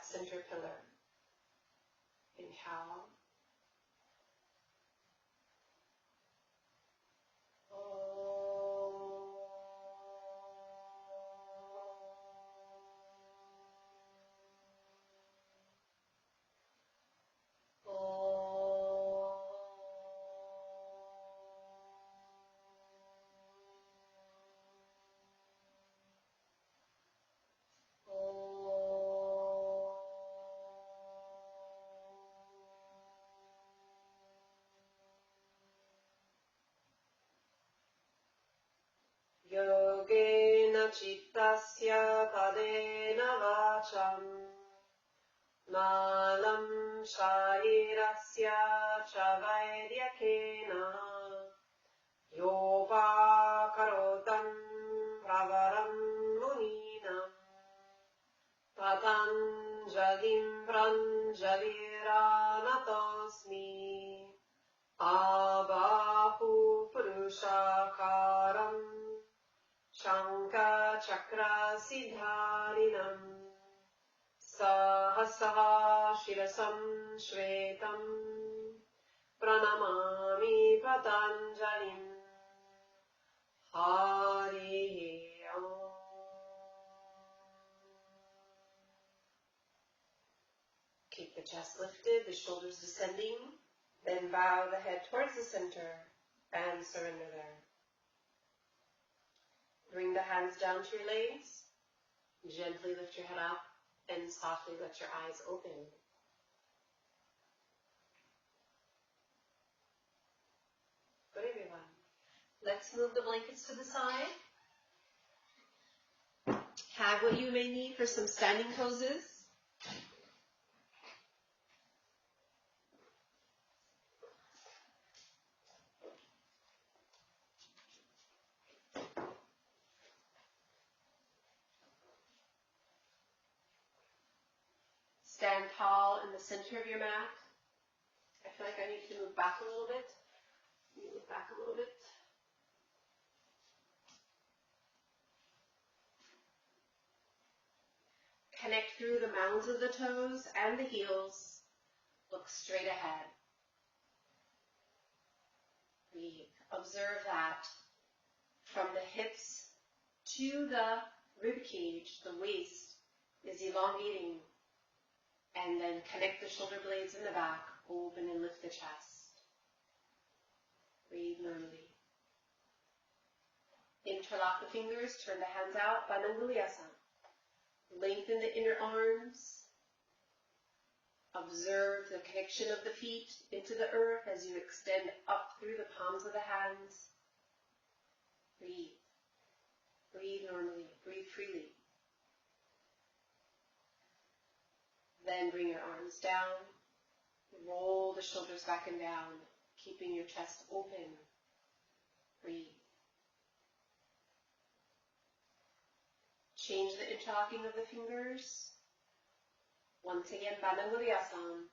that center pillar. Inhale. Yogena chittasya padena vacham malam sharirasya chavaidhyakena yopa karotam pravaram muninam patanjalim pranjaliranatosmi abahu purushakaram Shankha Chakra Siddharinam Sahasra Shirasam Shvetam Pranamami Patanjalim Hari Om. Keep the chest lifted, the shoulders descending, then bow the head towards the center and surrender there. Bring the hands down to your legs. Gently lift your head up and softly let your eyes open. Good, everyone. Let's move the blankets to the side. Have what you may need for some standing poses. Stand tall in the center of your mat. I feel like I need to move back a little bit. Move back a little bit. Connect through the mounds of the toes and the heels. Look straight ahead. Breathe. Observe that from the hips to the rib cage, the waist is elongating. And then connect the shoulder blades in the back, open and lift the chest. Breathe normally. Interlock the fingers, turn the hands out, Panangulyasana. Lengthen the inner arms. Observe the connection of the feet into the earth as you extend up through the palms of the hands. Breathe. Breathe normally. Breathe freely. Then bring your arms down, roll the shoulders back and down, keeping your chest open. Breathe. Change the interlocking of the fingers. Once again, Panangulyasana.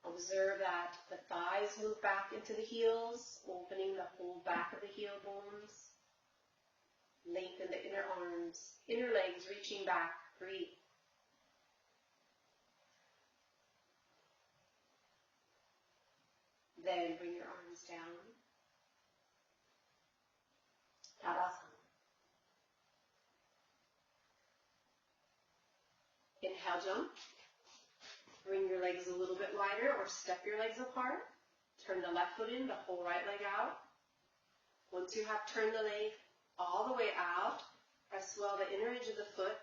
Observe that the thighs move back into the heels, opening the whole back of the heel bones. Lengthen the inner arms, inner legs reaching back. Breathe. Then bring your arms down. Tadasana. Inhale, jump. Bring your legs a little bit wider or step your legs apart. Turn the left foot in, the whole right leg out. Once you have turned the leg all the way out, press well the inner edge of the foot.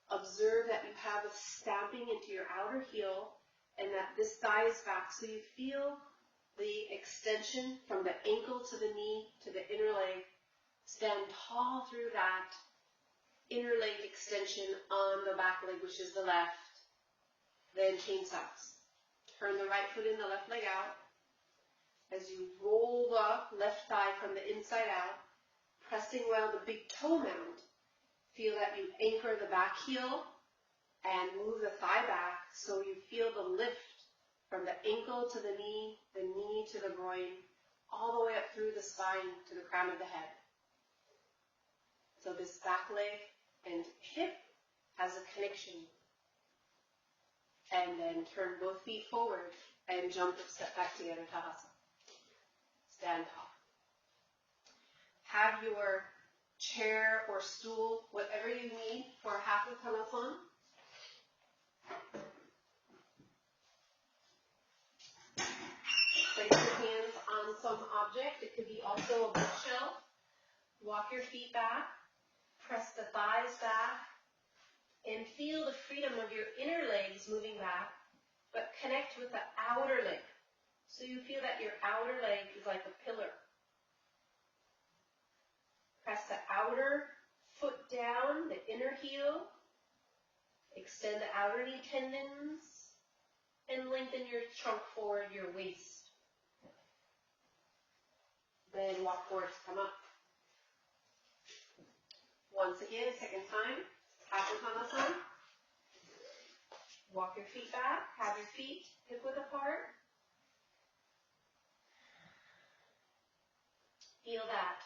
Observe that you have a stamping into your outer heel and that this thigh is back so you feel the extension from the ankle to the knee to the inner leg. Stand tall through that inner leg extension on the back leg, which is the left. Then chain socks. Turn the right foot in, the left leg out. As you roll the left thigh from the inside out, pressing well the big toe mound. Feel that you anchor the back heel and move the thigh back so you feel the lift from the ankle to the knee to the groin, all the way up through the spine to the crown of the head. So this back leg and hip has as a connection. And then turn both feet forward and jump or step back together, Tadasana. Stand tall. Have your chair or stool, whatever you need for half of Tadasana. Place your hands on some object. It could be also a bookshelf. Walk your feet back. Press the thighs back. And feel the freedom of your inner legs moving back, but connect with the outer leg. So you feel that your outer leg is like a pillar. Press the outer foot down, the inner heel. Extend the outer knee tendons. And lengthen your trunk forward, your waist. Then walk forward to come up. Once again, second time. Hatha. Walk your feet back. Have your feet hip width apart. Feel that.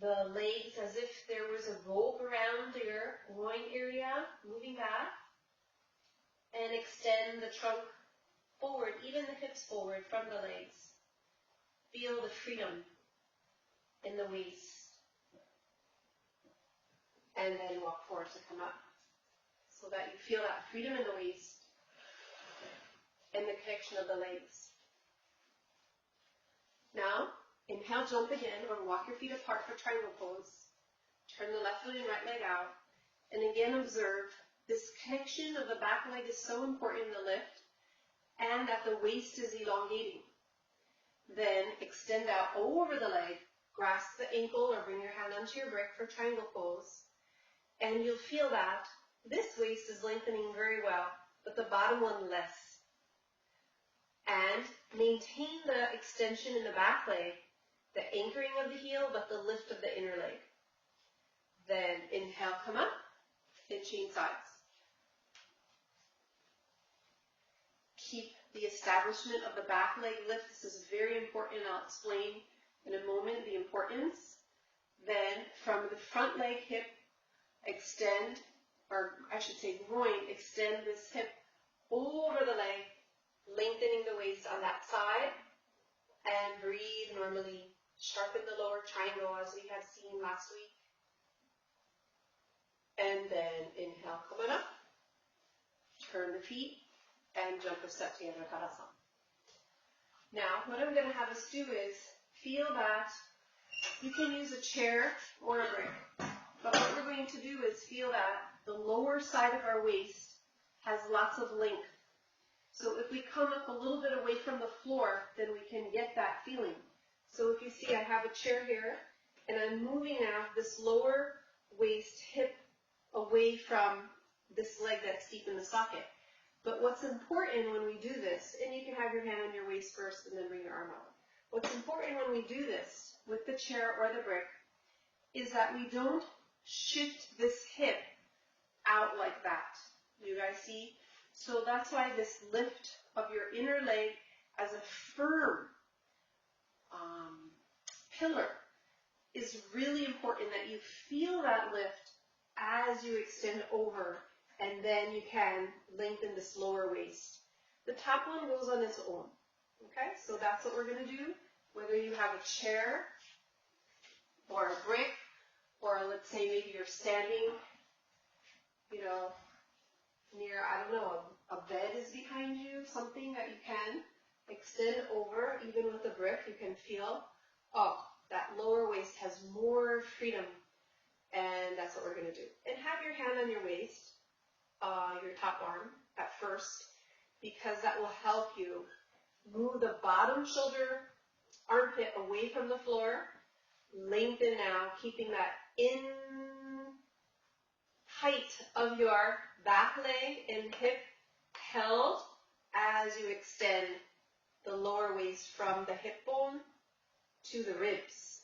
The legs as if there was a rope around your groin area, moving back. And extend the trunk forward, even the hips forward from the legs. Feel the freedom in the waist. And then walk forward to come up. So that you feel that freedom in the waist and the connection of the legs. Now, inhale, jump again, or walk your feet apart for triangle pose. Turn the left leg and right leg out. And again, observe this connection of the back leg is so important in the lift, and that the waist is elongating. Then extend out over the leg, grasp the ankle or bring your hand onto your brick for triangle pose. And you'll feel that this waist is lengthening very well, but the bottom one less. And maintain the extension in the back leg, the anchoring of the heel, but the lift of the inner leg. Then inhale, come up, and change sides. Keep the establishment of the back leg lift. This is very important, and I'll explain in a moment the importance. Then from the front leg hip, extend, or I should say groin, extend this hip over the leg, lengthening the waist on that side, and breathe normally. Sharpen the lower triangle as we had seen last week. And then inhale, coming up, turn the feet, and jump or step together, Tadasana. Now, what I'm going to have us do is feel that you can use a chair or a brick. But what we're going to do is feel that the lower side of our waist has lots of length. So if we come up a little bit away from the floor, then we can get that feeling. So if you see, I have a chair here, and I'm moving now this lower waist hip away from this leg that's deep in the socket. But what's important when we do this, and you can have your hand on your waist first and then bring your arm out. What's important when we do this with the chair or the brick is that we don't shift this hip out like that. You guys see? So that's why this lift of your inner leg as a firm pillar is really important, that you feel that lift as you extend over, and then you can lengthen this lower waist. The top one goes on its own. Okay, so that's what we're going to do. Whether you have a chair or a brick, or let's say maybe you're standing, near, I don't know, a bed is behind you, something that you can extend over, even with a brick, you can feel, oh, that lower waist has more freedom, and that's what we're going to do. And have your hand on your waist, your top arm at first, because that will help you move the bottom shoulder, armpit away from the floor, lengthen now, keeping that in height of your back leg and hip held as you extend the lower waist from the hip bone to the ribs.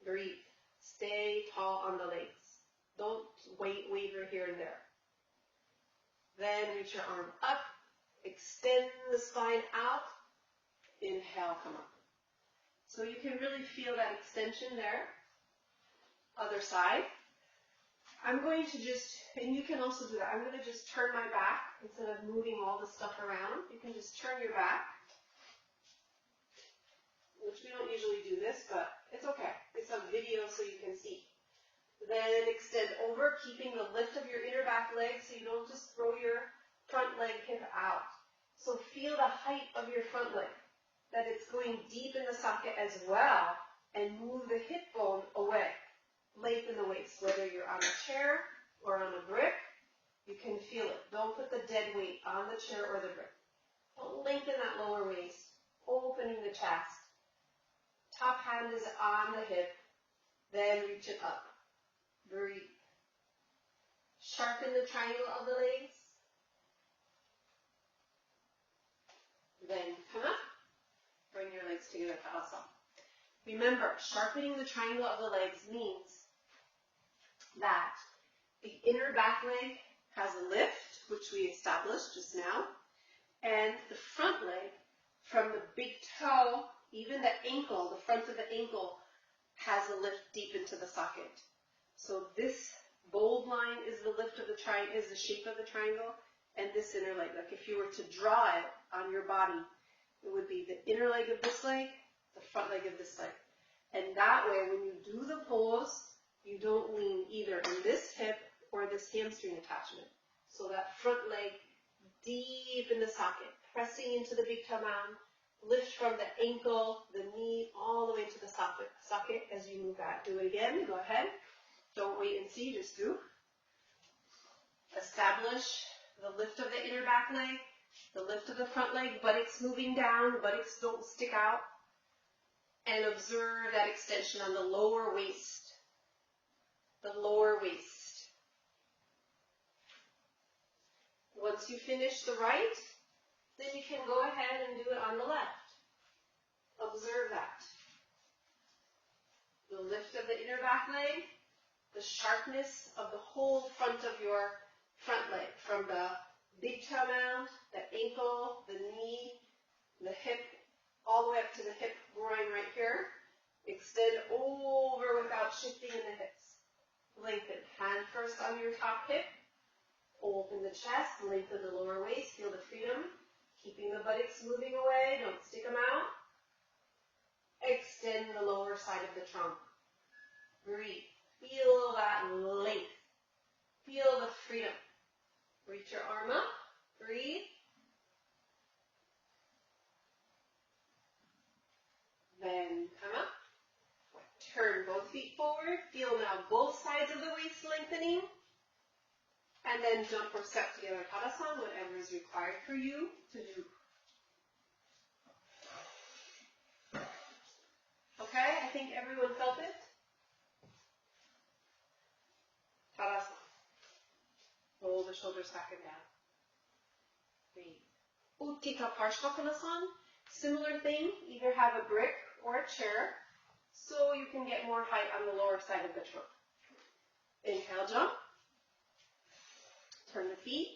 Breathe. Stay tall on the legs. Don't waver here and there. Then reach your arm up. Extend the spine out. Inhale, come up. So you can really feel that extension there. Other side. I'm going to just, and you can also do that, I'm going to just turn my back instead of moving all the stuff around. You can just turn your back, which we don't usually do this, but it's okay. It's a video so you can see. Then extend over, keeping the lift of your inner back leg so you don't just throw your front leg hip out. So feel the height of your front leg, that it's going deep in the socket as well, and move the hip bone away. Lengthen the waist, whether you're on a chair or on a brick, you can feel it. Don't put the dead weight on the chair or the brick. Don't lengthen that lower waist, opening the chest. Top hand is on the hip, then reach it up. Breathe. Sharpen the triangle of the legs. Then come up. Bring your legs together, Tadasana. Remember, sharpening the triangle of the legs means that the inner back leg has a lift, which we established just now, and the front leg, from the big toe, even the ankle, the front of the ankle, has a lift deep into the socket. So this bold line is the lift of the triangle, is the shape of the triangle, and this inner leg. Like if you were to draw it on your body, it would be the inner leg of this leg, the front leg of this leg. And that way, when you do the pose, you don't lean either in this hip or this hamstring attachment. So that front leg deep in the socket, pressing into the big toe mound, lift from the ankle, the knee, all the way to the socket as you move back. Do it again. Go ahead. Don't wait and see. Just do. Establish the lift of the inner back leg, the lift of the front leg, buttocks moving down, buttocks don't stick out. And observe that extension on the lower waist. The lower waist. Once you finish the right, then you can go ahead and do it on the left. Observe that. The lift of the inner back leg, the sharpness of the whole front of your front leg, from the big toe mound, the ankle, the knee, the hip, all the way up to the hip groin right here. Extend over without shifting in the hips. Lengthen. Hand first on your top hip. Open the chest. Lengthen the lower waist. Feel the freedom. Keeping the buttocks moving away. Don't stick them out. Extend the lower side of the trunk. Breathe. Feel that length. Feel the freedom. Reach your arm up. Breathe. Then come up. Turn both feet forward. Feel now both sides of the waist lengthening. And then jump or step together, Tadasana, whatever is required for you to do. Okay, I think everyone felt it. Tadasana. Roll the shoulders back and down. Breathe. Utthita Parshvakonasana. Similar thing, either have a brick or a chair, so you can get more height on the lower side of the trunk. Inhale, jump. Turn the feet.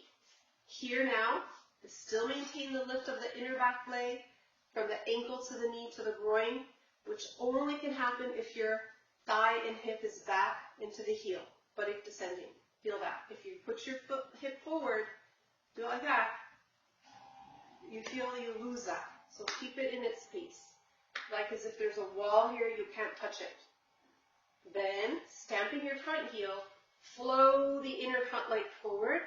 Here now, still maintain the lift of the inner back leg from the ankle to the knee to the groin, which only can happen if your thigh and hip is back into the heel, buttock descending. Feel that. If you put your hip forward, do it like that, you feel you lose that. So keep it in its space. Like as if there's a wall here, you can't touch it. Then, stamping your front heel, flow the inner front leg forward,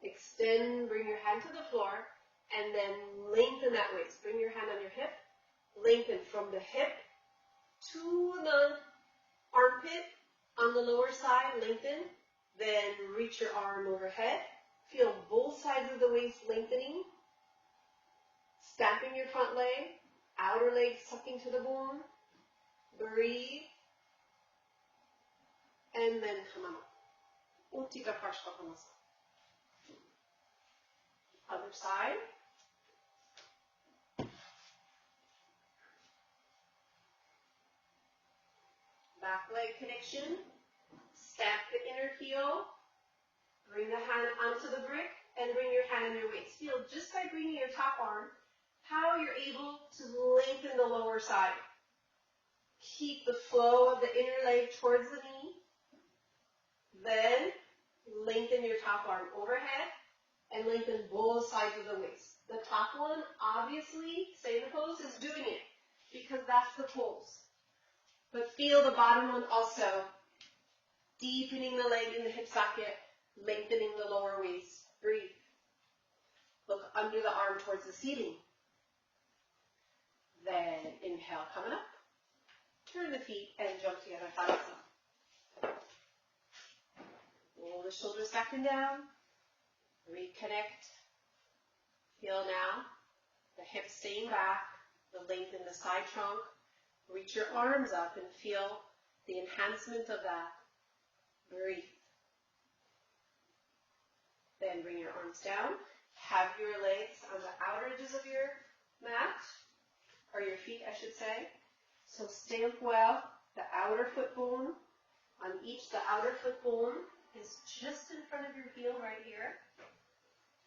extend, bring your hand to the floor, and then lengthen that waist. Bring your hand on your hip, lengthen from the hip to the armpit on the lower side, lengthen, then reach your arm overhead. Feel both sides of the waist lengthening. Stamping your front leg, outer leg sucking to the bone. Breathe. And then come up. Utthita Parshvakonasana. Other side. Back leg connection. Stamp the inner heel. Bring the hand onto the brick and bring your hand on your waist. Feel just by bringing your top arm how you're able to lengthen the lower side. Keep the flow of the inner leg towards the knee. Then Lengthen your top arm overhead and lengthen both sides of the waist. The top one, obviously, stay in the pose, is doing it because that's the pose. But feel the bottom one also. Deepening the leg in the hip socket, lengthening the lower waist. Breathe. Look under the arm towards the ceiling. Then inhale, coming up. Turn the feet and jump together, Tadasana. Roll the shoulders back and down. Reconnect. Feel now the hips staying back, the length in the side trunk. Reach your arms up and feel the enhancement of that. Breathe. Then bring your arms down. Have your legs on the outer edges of your mat, or your feet, I should say. So stamp well. The outer foot bone on each. The outer foot bone is just in front of your heel right here.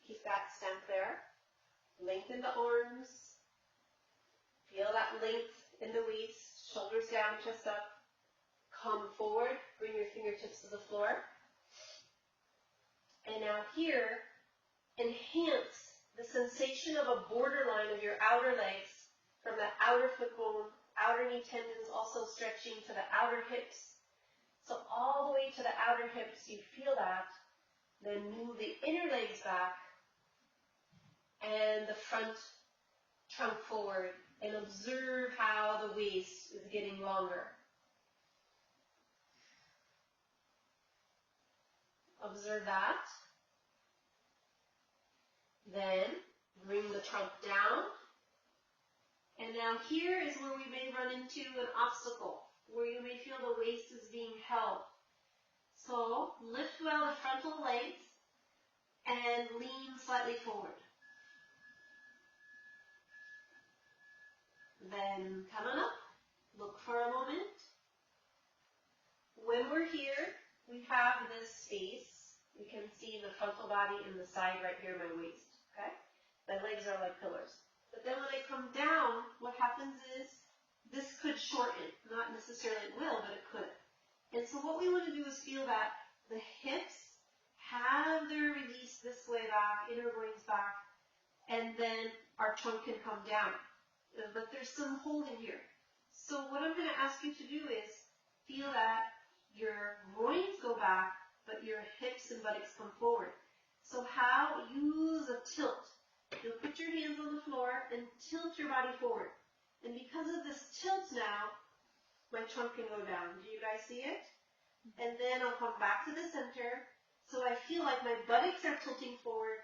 Keep that stamp there. Lengthen the arms. Feel that length in the waist. Shoulders down, chest up. Come forward. Bring your fingertips to the floor. And now here, enhance the sensation of a borderline of your outer legs from the outer foot bone, outer knee tendons also stretching to the outer hips. So all the way to the outer hips, you feel that. Then move the inner legs back and the front trunk forward and observe how the waist is getting longer. Observe that. Then bring the trunk down. And now here is where we may run into an obstacle, where you may feel the waist is being held. So lift well the frontal legs and lean slightly forward. Then coming up, look for a moment. When we're here, we have this space. You can see the frontal body and the side right here, my waist, okay? My legs are like pillars. But then when I come down, what happens is this could shorten. Not necessarily will, but it could. And so what we want to do is feel that the hips have their release this way back, inner groins back, and then our trunk can come down. But there's some hold in here. So what I'm going to ask you to do is feel that your groins go back, but your hips and buttocks come forward. So how? Use a tilt. You'll put your hands on the floor and tilt your body forward. And because of this tilt now, my trunk can go down. Do you guys see it? And then I'll come back to the center. So I feel like my buttocks are tilting forward.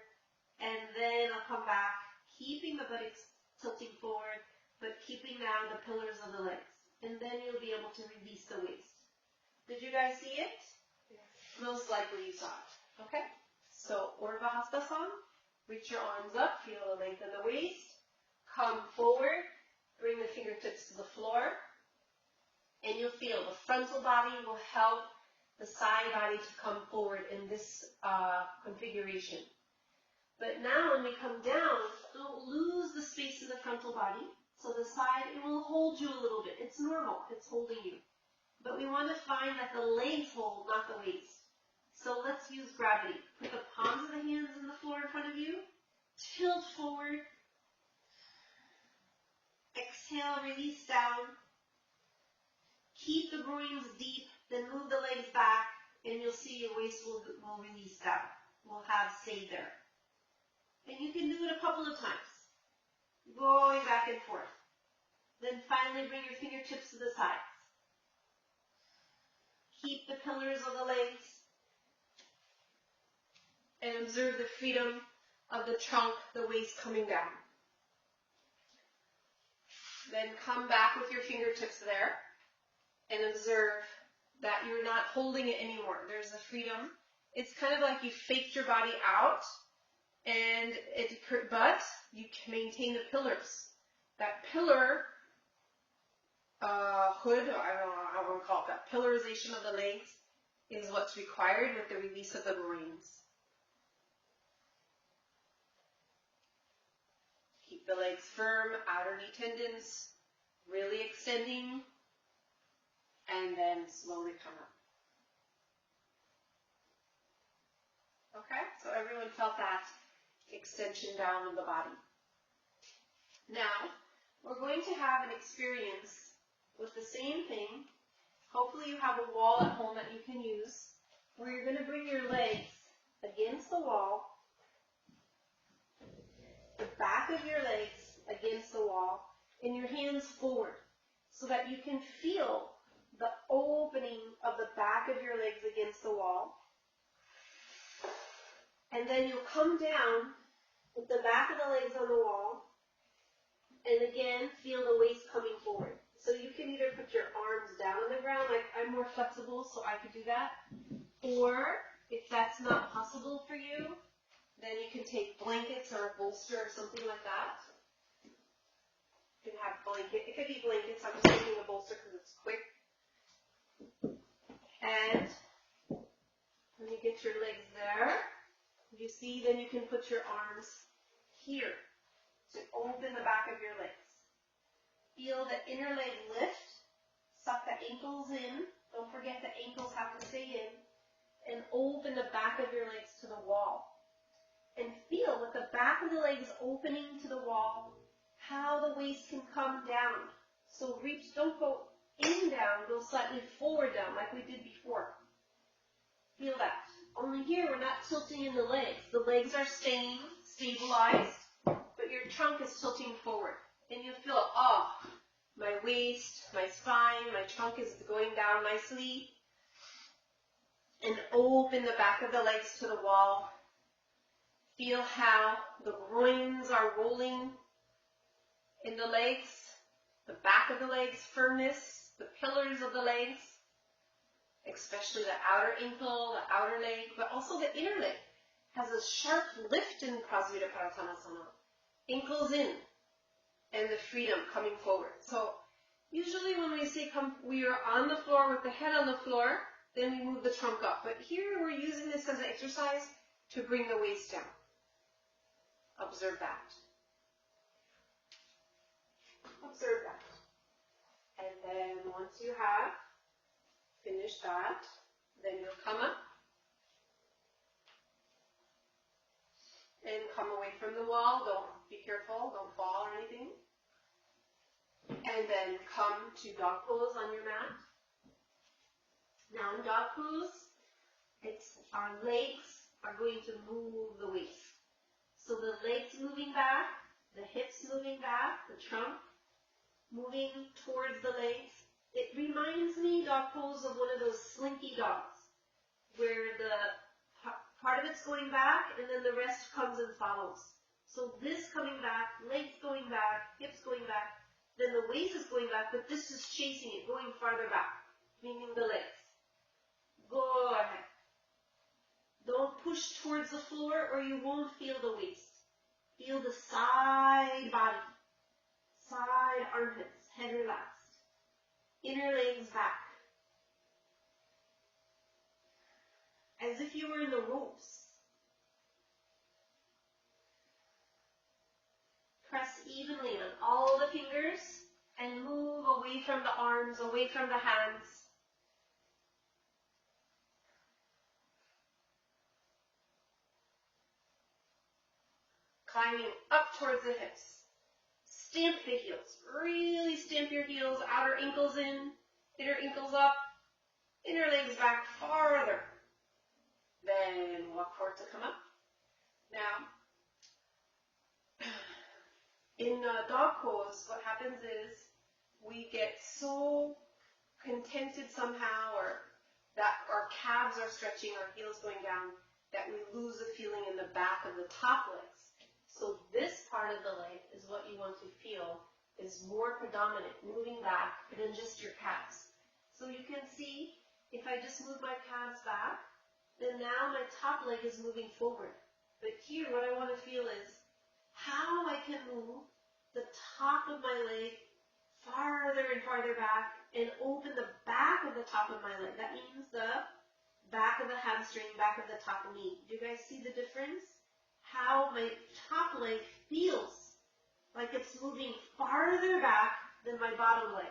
And then I'll come back, keeping the buttocks tilting forward, but keeping now the pillars of the legs. And then you'll be able to release the waist. Did you guys see it? Yes. Most likely you saw it. Okay? So, Urdhva Hastasana. Reach your arms up. Feel the length in the waist. Come forward. Bring the fingertips to the floor. And you'll feel the frontal body will help the side body to come forward in this configuration. But now when we come down, don't lose the space in the frontal body. So the side, it will hold you a little bit. It's normal. It's holding you. But we want to find that the legs hold, not the waist. So let's use gravity. Put the palms of the hands in the floor in front of you. Tilt forward. Exhale, release down. Keep the groins deep, then move the legs back, and you'll see your waist will release down. Will have stayed there. And you can do it a couple of times. Going back and forth. Then finally bring your fingertips to the sides. Keep the pillars of the legs. And observe the freedom of the trunk, the waist coming down. Then come back with your fingertips there. And observe that you're not holding it anymore. There's a freedom. It's kind of like you faked your body out. But you can maintain the pillars. That pillar hood, I don't know how I want to call it, that pillarization of the legs is what's required with the release of the groins. Keep the legs firm, outer knee tendons really extending, and then slowly come up. Okay, so everyone felt that extension down of the body. Now, we're going to have an experience with the same thing. Hopefully you have a wall at home that you can use, where you're going to bring your legs against the wall, the back of your legs against the wall, and your hands forward, so that you can feel the opening of the back of your legs against the wall. And then you'll come down with the back of the legs on the wall, and again, feel the waist coming forward. So you can either put your arms down on the ground, like I'm more flexible, so I could do that. Or, if that's not possible for you, then you can take blankets or a bolster or something like that. You can have it could be blankets. I'm just taking a bolster because it's quick. And when you get your legs there, you see, then you can put your arms here to open the back of your legs. Feel the inner leg lift. Suck the ankles in. Don't forget the ankles have to stay in. And open the back of your legs to the wall. And feel with the back of the legs opening to the wall, how the waist can come down. So reach, don't go in down, go slightly forward down like we did before. Feel that. Only here we're not tilting in the legs. The legs are staying stabilized, but your trunk is tilting forward. And you feel, oh, my waist, my spine, my trunk is going down nicely. And open the back of the legs to the wall. Feel how the groins are rolling in the legs, the back of the legs, firmness, the pillars of the legs, especially the outer ankle, the outer leg, but also the inner leg has a sharp lift in Prasarita Parattanasana. Ankles in, and the freedom coming forward. So usually when we say we are on the floor with the head on the floor, then we move the trunk up. But here we're using this as an exercise to bring the waist down. Observe that. Observe that. And then once you have finished that, then you'll come up and come away from the wall. Don't be careful, don't fall or anything. And then come to dog pose on your mat. Now in dog pose, our legs are going to move the waist. So the legs moving back, the hips moving back, the trunk moving towards the legs. It reminds me, dog pose, of one of those slinky dogs, where the part of it's going back and then the rest comes and follows. So this coming back, legs going back, hips going back, then the waist is going back, but this is chasing it, going farther back, meaning the legs. Go ahead. Don't push towards the floor or you won't feel the waist. Feel the side body, side armpits, head relaxed. Inner legs back. As if you were in the ropes. Press evenly on all the fingers and move away from the arms, away from the hands. Climbing up towards the hips. Stamp the heels. Really stamp your heels. Outer ankles in, inner ankles up, inner legs back farther. Then walk forward to come up. Now, in dog pose, what happens is we get so contented somehow, or that our calves are stretching, our heels going down, that we lose the feeling in the back of the top legs. So this part of the leg is what you want to feel is more predominant, moving back than just your calves. So you can see, if I just move my calves back, then now my top leg is moving forward. But here, what I want to feel is how I can move the top of my leg farther and farther back and open the back of the top of my leg. That means the back of the hamstring, back of the top knee. Do you guys see the difference? How my top leg feels like it's moving farther back than my bottom leg.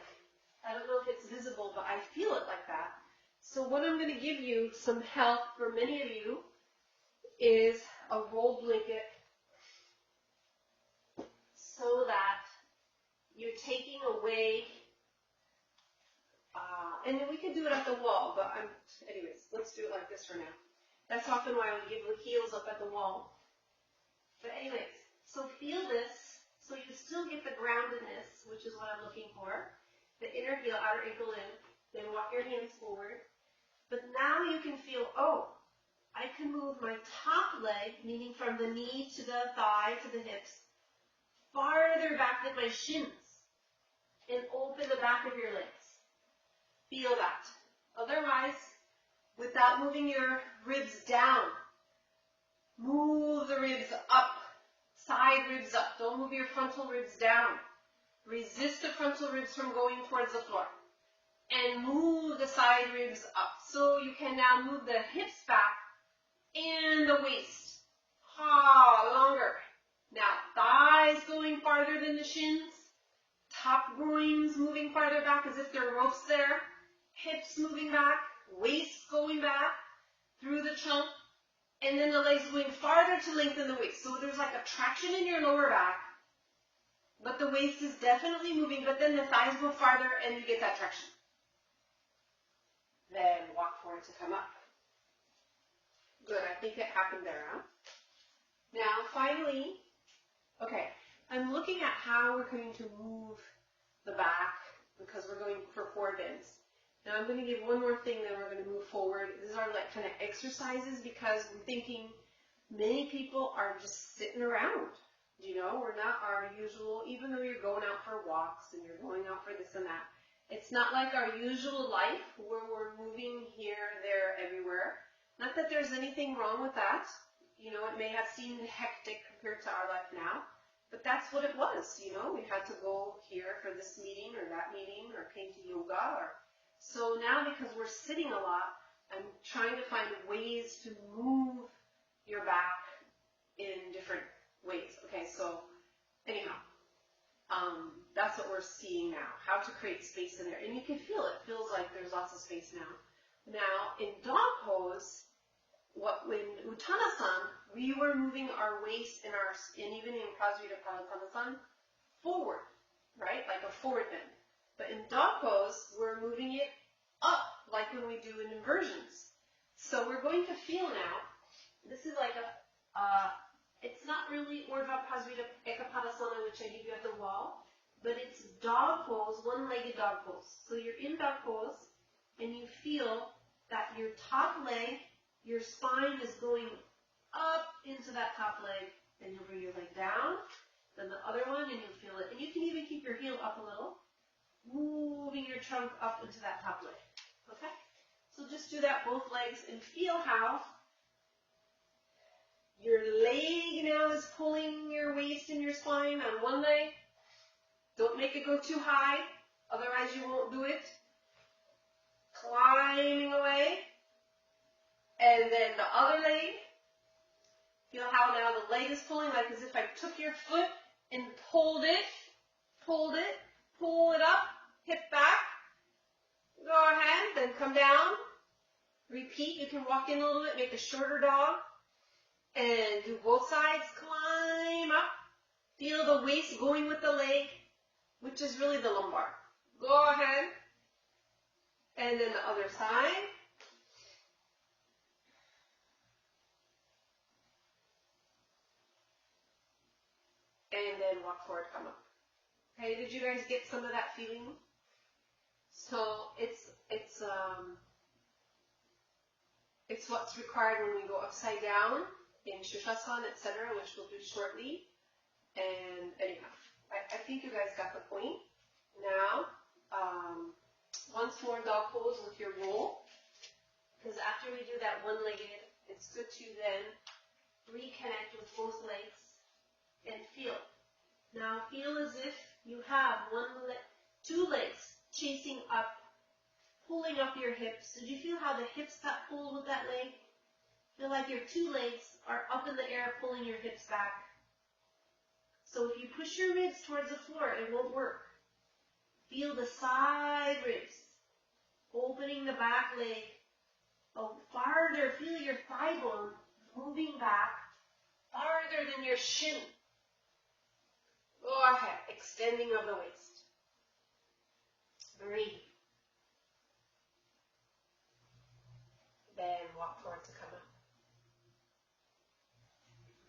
I don't know if it's visible, but I feel it like that. So what I'm going to give you some help for many of you a roll blanket so that you're taking away, and then we could do it at the wall, but anyways, let's do it like this for now. That's often why we give the heels up at the wall. But anyways, so feel this, so you still get the groundedness, which is what I'm looking for. The inner heel, outer ankle in, then walk your hands forward. But now you can feel, oh, I can move my top leg, meaning from the knee to the thigh to the hips, farther back than my shins, and open the back of your legs. Feel that. Otherwise, without moving your ribs down, move the ribs up, side ribs up. Don't move your frontal ribs down. Resist the frontal ribs from going towards the floor. And move the side ribs up. So you can now move the hips back and the waist. Longer. Now, thighs going farther than the shins. Top groins moving farther back as if there are ropes there. Hips moving back. Waist going back through the trunk. And then the legs going farther to lengthen the waist. So there's like a traction in your lower back. But the waist is definitely moving. But then the thighs go farther and you get that traction. Then walk forward to come up. Good, I think it happened there, huh? Now, finally, okay, I'm looking at how we're going to move the back because we're going for forward bends. Now, I'm going to give one more thing, then we're going to move forward. These are like kind of exercises because we're thinking many people are just sitting around. You know, we're not our usual, even though you're going out for walks and you're going out for this and that. It's not like our usual life where we're moving here, there, everywhere. Not that there's anything wrong with that. You know, it may have seemed hectic compared to our life now, but that's what it was. You know, we had to go here for this meeting or that meeting or came to yoga. So now because we're sitting a lot, I'm trying to find ways to move your back in different ways. Okay, so anyhow. That's what we're seeing now, how to create space in there. And you can feel it. It feels like there's lots of space now. Now, in dog pose, when Uttanasana, we were moving our waist and even in Prasarita Padottanasana, forward, right? Like a forward bend. But in dog pose, we're moving it up, like when we do in inversions. So we're going to feel now, this is like it's not really Urdhva Prasarita Ekapadasana, which I give you at the wall, but it's dog pose, one-legged dog pose. So you're in dog pose, and you feel that your top leg, your spine is going up into that top leg, and you'll bring your leg down, then the other one, and you'll feel it. And you can even keep your heel up a little, moving your trunk up into that top leg. Okay? So just do that both legs and feel how your leg now is pulling your waist and your spine on one leg. Don't make it go too high, otherwise you won't do it. Climbing away. And then the other leg. Feel how now the leg is pulling, like as if I took your foot and pulled it, pull it up, hip back. Go ahead, then come down. Repeat. You can walk in a little bit, make a shorter dog. And do both sides, climb up. Feel the waist going with the leg, which is really the lumbar. Go ahead. And then the other side. And then walk forward, come up. Okay, did you guys get some of that feeling? So it's what's required when we go upside down in Shirshasana, etc., which we'll do shortly. And anyhow, I think you guys got the point. Now, once more dog pose with your roll. Because after we do that one-legged, it's good to then reconnect with both legs and feel. Now feel as if you have two legs chasing up, pulling up your hips. Did you feel how the hips got pulled with that leg? Feel like your two legs are up in the air, pulling your hips back. So if you push your ribs towards the floor, it won't work. Feel the side ribs, opening the back leg. Oh, farther, feel your thigh bone moving back your shin. Go ahead, extending of the waist. Breathe. Then walk forward to come up.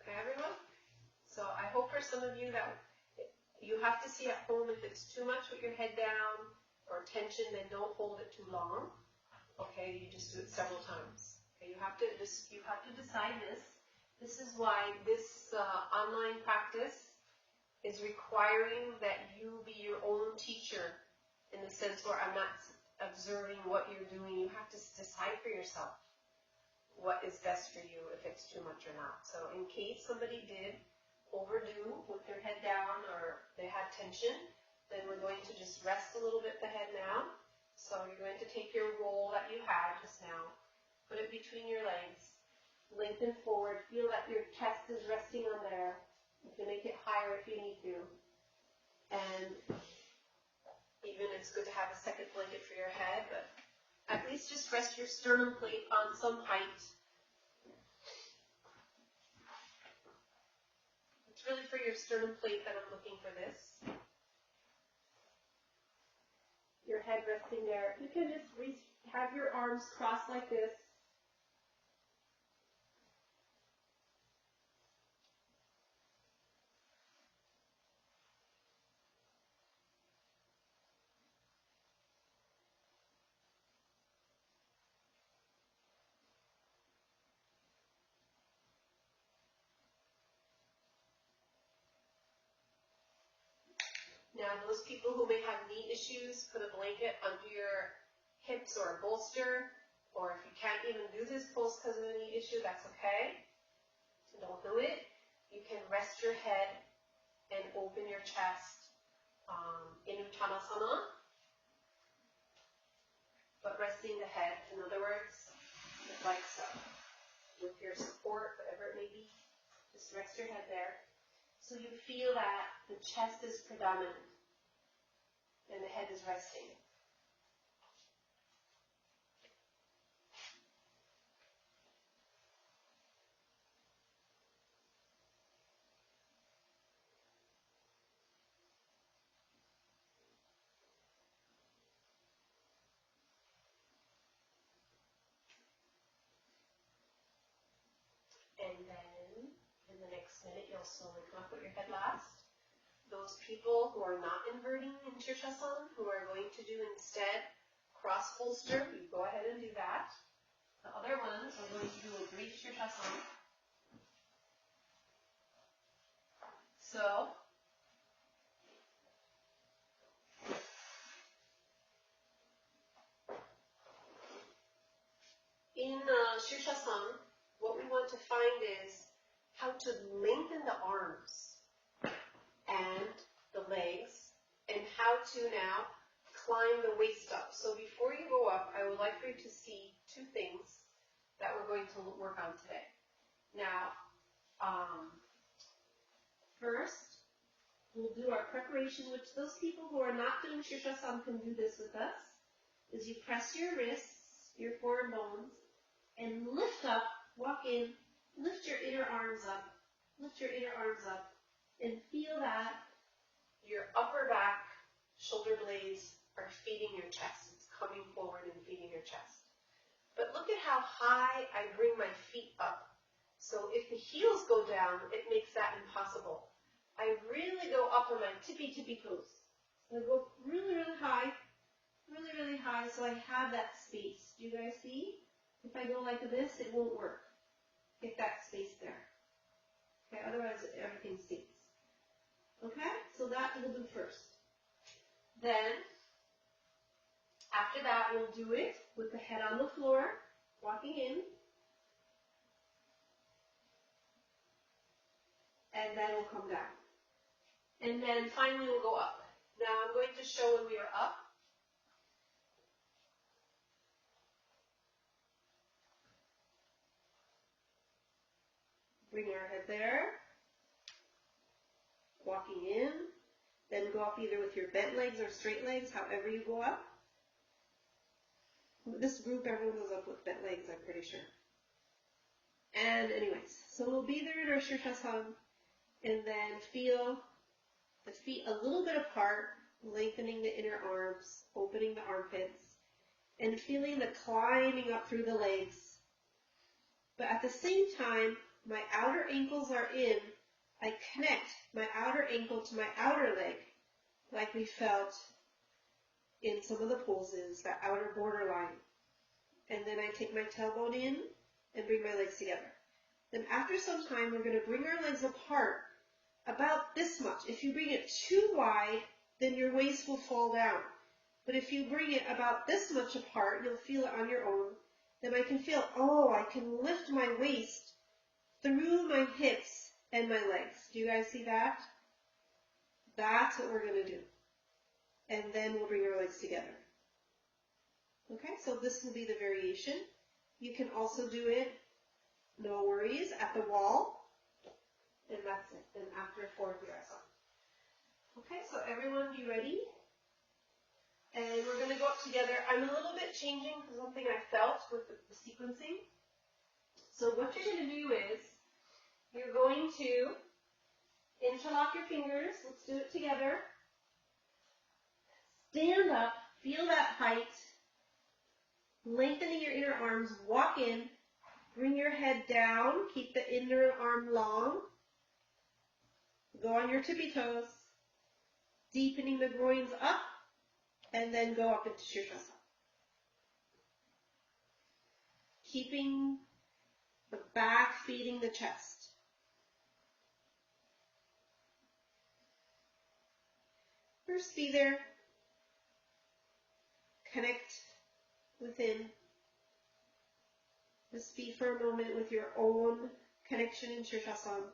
Okay, everyone? So I hope for some of you that you have to see at home if it's too much with your head down or tension, then don't hold it too long. Okay, you just do it several times. Okay, you have to decide this. This is why this online practice is requiring that you be your own teacher in the sense where I'm not observing what you're doing. You have to decide for yourself what is best for you, if it's too much or not. So in case somebody did overdo with their head down or they had tension, then we're going to just rest a little bit the head now. So you're going to take your roll that you had just now, put it between your legs, lengthen forward, feel that your chest is resting on there. You can make it higher if you need to. And even it's good to have a second blanket for your head, but at least just rest your sternum plate on some height. It's really for your sternum plate that I'm looking for this. Your head resting there. You can just have your arms crossed like this. Now, those people who may have knee issues, put a blanket under your hips or a bolster, or if you can't even do this pose because of a knee issue, that's okay. So don't do it. You can rest your head and open your chest in Uttanasana, but resting the head. In other words, like so, with your support, whatever it may be, just rest your head there. So you feel that the chest is predominant and the head is resting. And then in the next minute, you'll slowly come up with your head last. Those people who are not inverting in Shirshasana, who are going to do instead cross holster, you go ahead and do that. The other ones are going to do a brief Shirshasana. So, in Shirshasana, what we want to find is how to lengthen the arms and the legs, and how to now climb the waist up. So before you go up, I would like for you to see two things that we're going to work on today. Now, first, we'll do our preparation, which those people who are not doing Shirshasana can do this with us, is you press your wrists, your forearm bones, and lift up, walk in, lift your inner arms up, and feel that your upper back shoulder blades are feeding your chest. It's coming forward and feeding your chest. But look at how high I bring my feet up. So if the heels go down, it makes that impossible. I really go up on my tippy toes. I go really high, so I have that space. Do you guys see? If I go like this, it won't work. Get that space there. Okay, otherwise everything sinks. Okay, so that we'll do first. Then, after that, we'll do it with the head on the floor, walking in. And then we'll come down. And then finally we'll go up. Now I'm going to show when we are up. Bring our head there. Walking in. Then go up either with your bent legs or straight legs, however you go up. This group, everyone goes up with bent legs, I'm pretty sure. And anyways, so we'll be there in our Shirshasana. And then feel the feet a little bit apart, lengthening the inner arms, opening the armpits, and feeling the climbing up through the legs. But at the same time, my outer ankles are in. I connect my outer ankle to my outer leg, like we felt in some of the poses, that outer borderline. And then I take my tailbone in and bring my legs together. Then after some time, we're going to bring our legs apart about this much. If you bring it too wide, then your waist will fall down. But if you bring it about this much apart, you'll feel it on your own. Then I can feel, oh, I can lift my waist through my hips and my legs. Do you guys see that? That's what we're going to do. And then we'll bring our legs together. Okay, so this will be the variation. You can also do it, no worries, at the wall. And that's it. And after forward dress on. Okay, so everyone be ready. And we're going to go up together. I'm a little bit changing something I felt with the sequencing. So what you're going to do is, you're going to interlock your fingers. Let's do it together. Stand up, feel that height, lengthening your inner arms, walk in, bring your head down, keep the inner arm long, go on your tippy toes, deepening the groins up, and then go up into Shirshasana. Keeping the back feeding the chest. First be there. Connect within. Just be for a moment with your own connection in Shirshasana.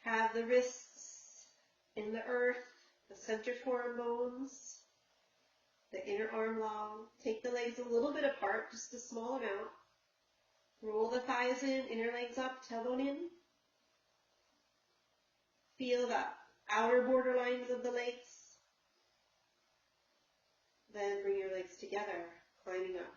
Have the wrists in the earth, the center forearm bones, the inner arm long. Take the legs a little bit apart, just a small amount. Roll the thighs in, inner legs up, tailbone in. Feel the outer border lines of the legs. Then bring your legs together, climbing up.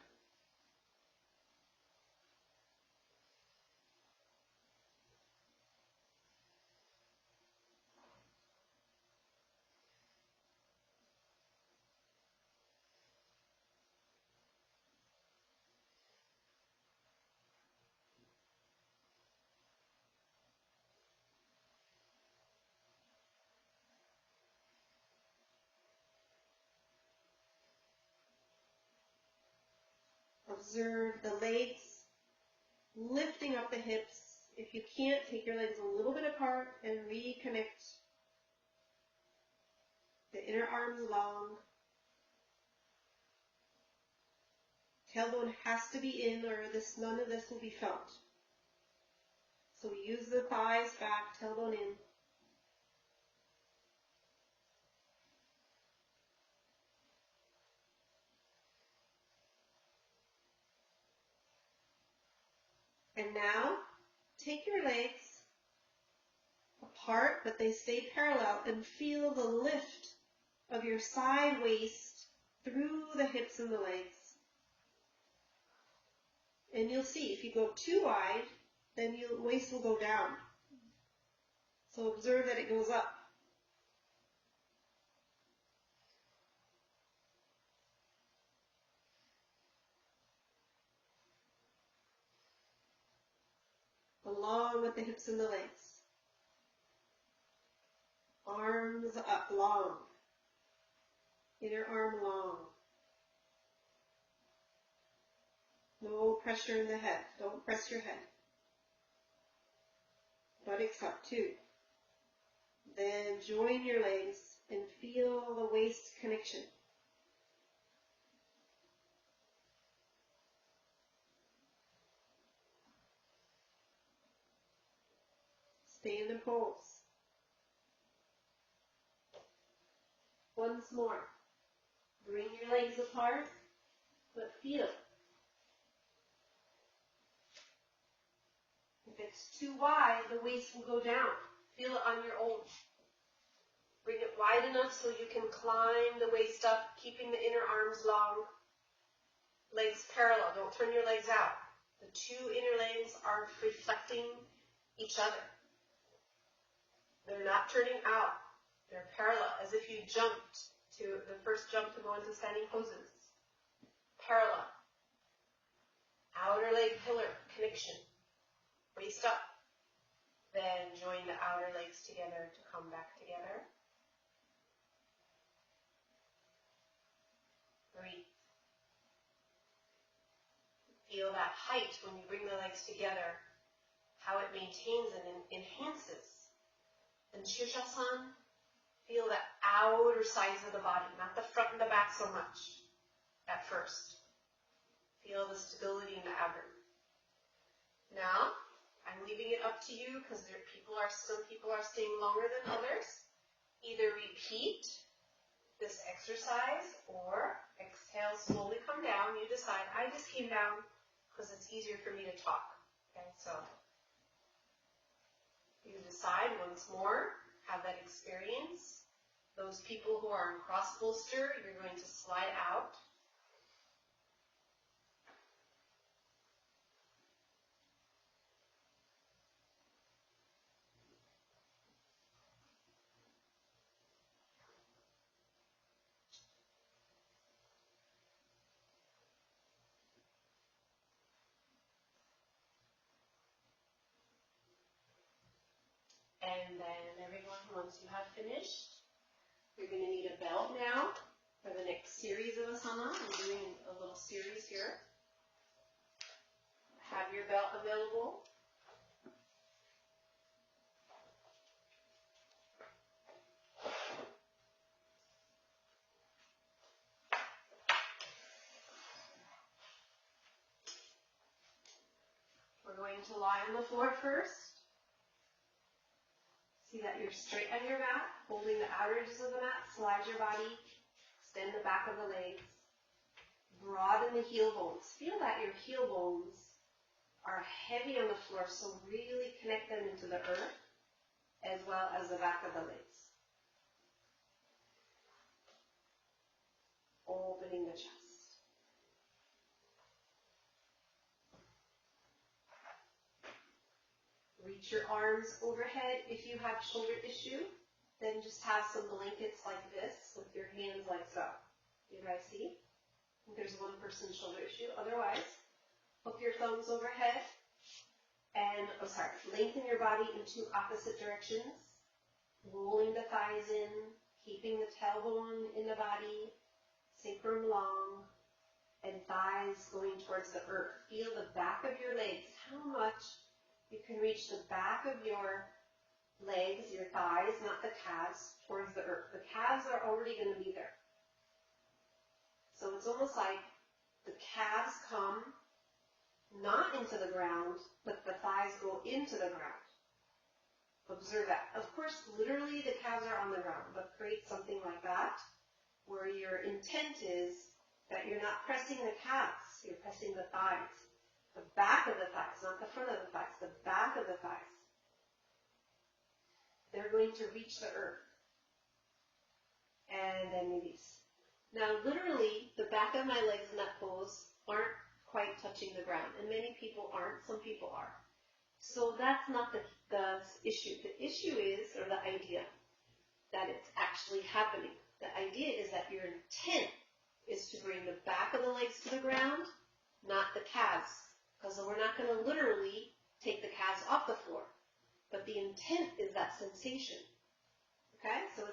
Observe the legs, lifting up the hips. If you can't, take your legs a little bit apart and reconnect. The inner arms long. Tailbone has to be in or none of this will be felt. So we use the thighs back, tailbone in. And now, take your legs apart, but they stay parallel, and feel the lift of your side waist through the hips and the legs. And you'll see, if you go too wide, then your waist will go down. So observe that it goes up. Along with the hips and the legs. Arms up, long. Inner arm long. No pressure in the head. Don't press your head. Buttocks up too. Then join your legs and feel the waist connection. Stay in the pose. Once more. Bring your legs apart, but feel. it's too wide, the waist will go down. Feel it on your own. Bring it wide enough so you can climb the waist up, keeping the inner arms long. Legs parallel. Don't turn your legs out. The two inner legs are reflecting each other. They're not turning out. They're parallel, as if you jumped to the first jump to go into standing poses. Parallel. Outer leg pillar connection. Waist up. Then join the outer legs together to come back together. Breathe. Feel that height when you bring the legs together, how it maintains and enhances. And Shirshasana, feel the outer sides of the body, not the front and the back so much at first. Feel the stability in the abdomen. Now, I'm leaving it up to you because some people are staying longer than others. Either repeat this exercise or exhale, slowly come down. You decide. I just came down because it's easier for me to talk. Okay, so you decide once more, have that experience. Those people who are in cross bolster, you're going to slide out. And then everyone, once you have finished, you're going to need a belt now for the next series of asana. I'm doing a little series here. Have your belt available. We're going to lie on the floor first. See that you're straight on your mat, holding the outer edges of the mat. Slide your body, extend the back of the legs, broaden the heel bones. Feel that your heel bones are heavy on the floor, so really connect them into the earth as well as the back of the legs. Opening the chest. Reach your arms overhead. If you have shoulder issue, then just have some blankets like this with your hands like so. You guys see? There's one person's shoulder issue. Otherwise, hook your thumbs overhead and, lengthen your body in two opposite directions. Rolling the thighs in, keeping the tailbone in the body, sacrum long, and thighs going towards the earth. Feel the back of your legs. How much you can reach the back of your legs, your thighs, not the calves, towards the earth. The calves are already going to be there. So it's almost like the calves come not into the ground, but the thighs go into the ground. Observe that. Of course, literally the calves are on the ground, but create something like that where your intent is that you're not pressing the calves, you're pressing the thighs. The back of the thighs, not the front of the thighs, the back of the thighs. They're going to reach the earth. And then release. Now, literally, the back of my legs in that pose aren't quite touching the ground. And many people aren't. Some people are. So that's not the issue. The issue is, or the idea, that it's actually happening. The idea is that your intent is to bring the back of the legs to the ground, not the calves. Because we're not going to literally take the calves off the floor. But the intent is that sensation. Okay? So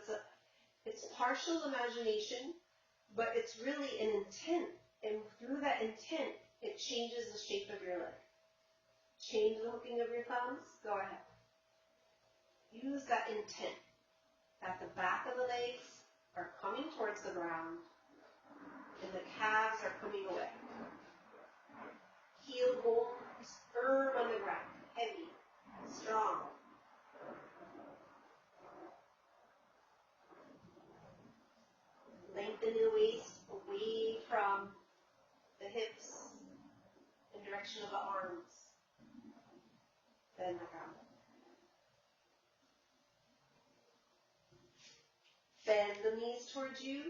it's partial imagination, but it's really an intent. And through that intent, it changes the shape of your leg. Change the hooking of your thumbs. Go ahead. Use that intent. That the back of the legs are coming towards the ground, and the calves are coming away. Heel bones firm on the ground, heavy, strong. Lengthen the waist away from the hips in direction of the arms. The Bend the knees towards you.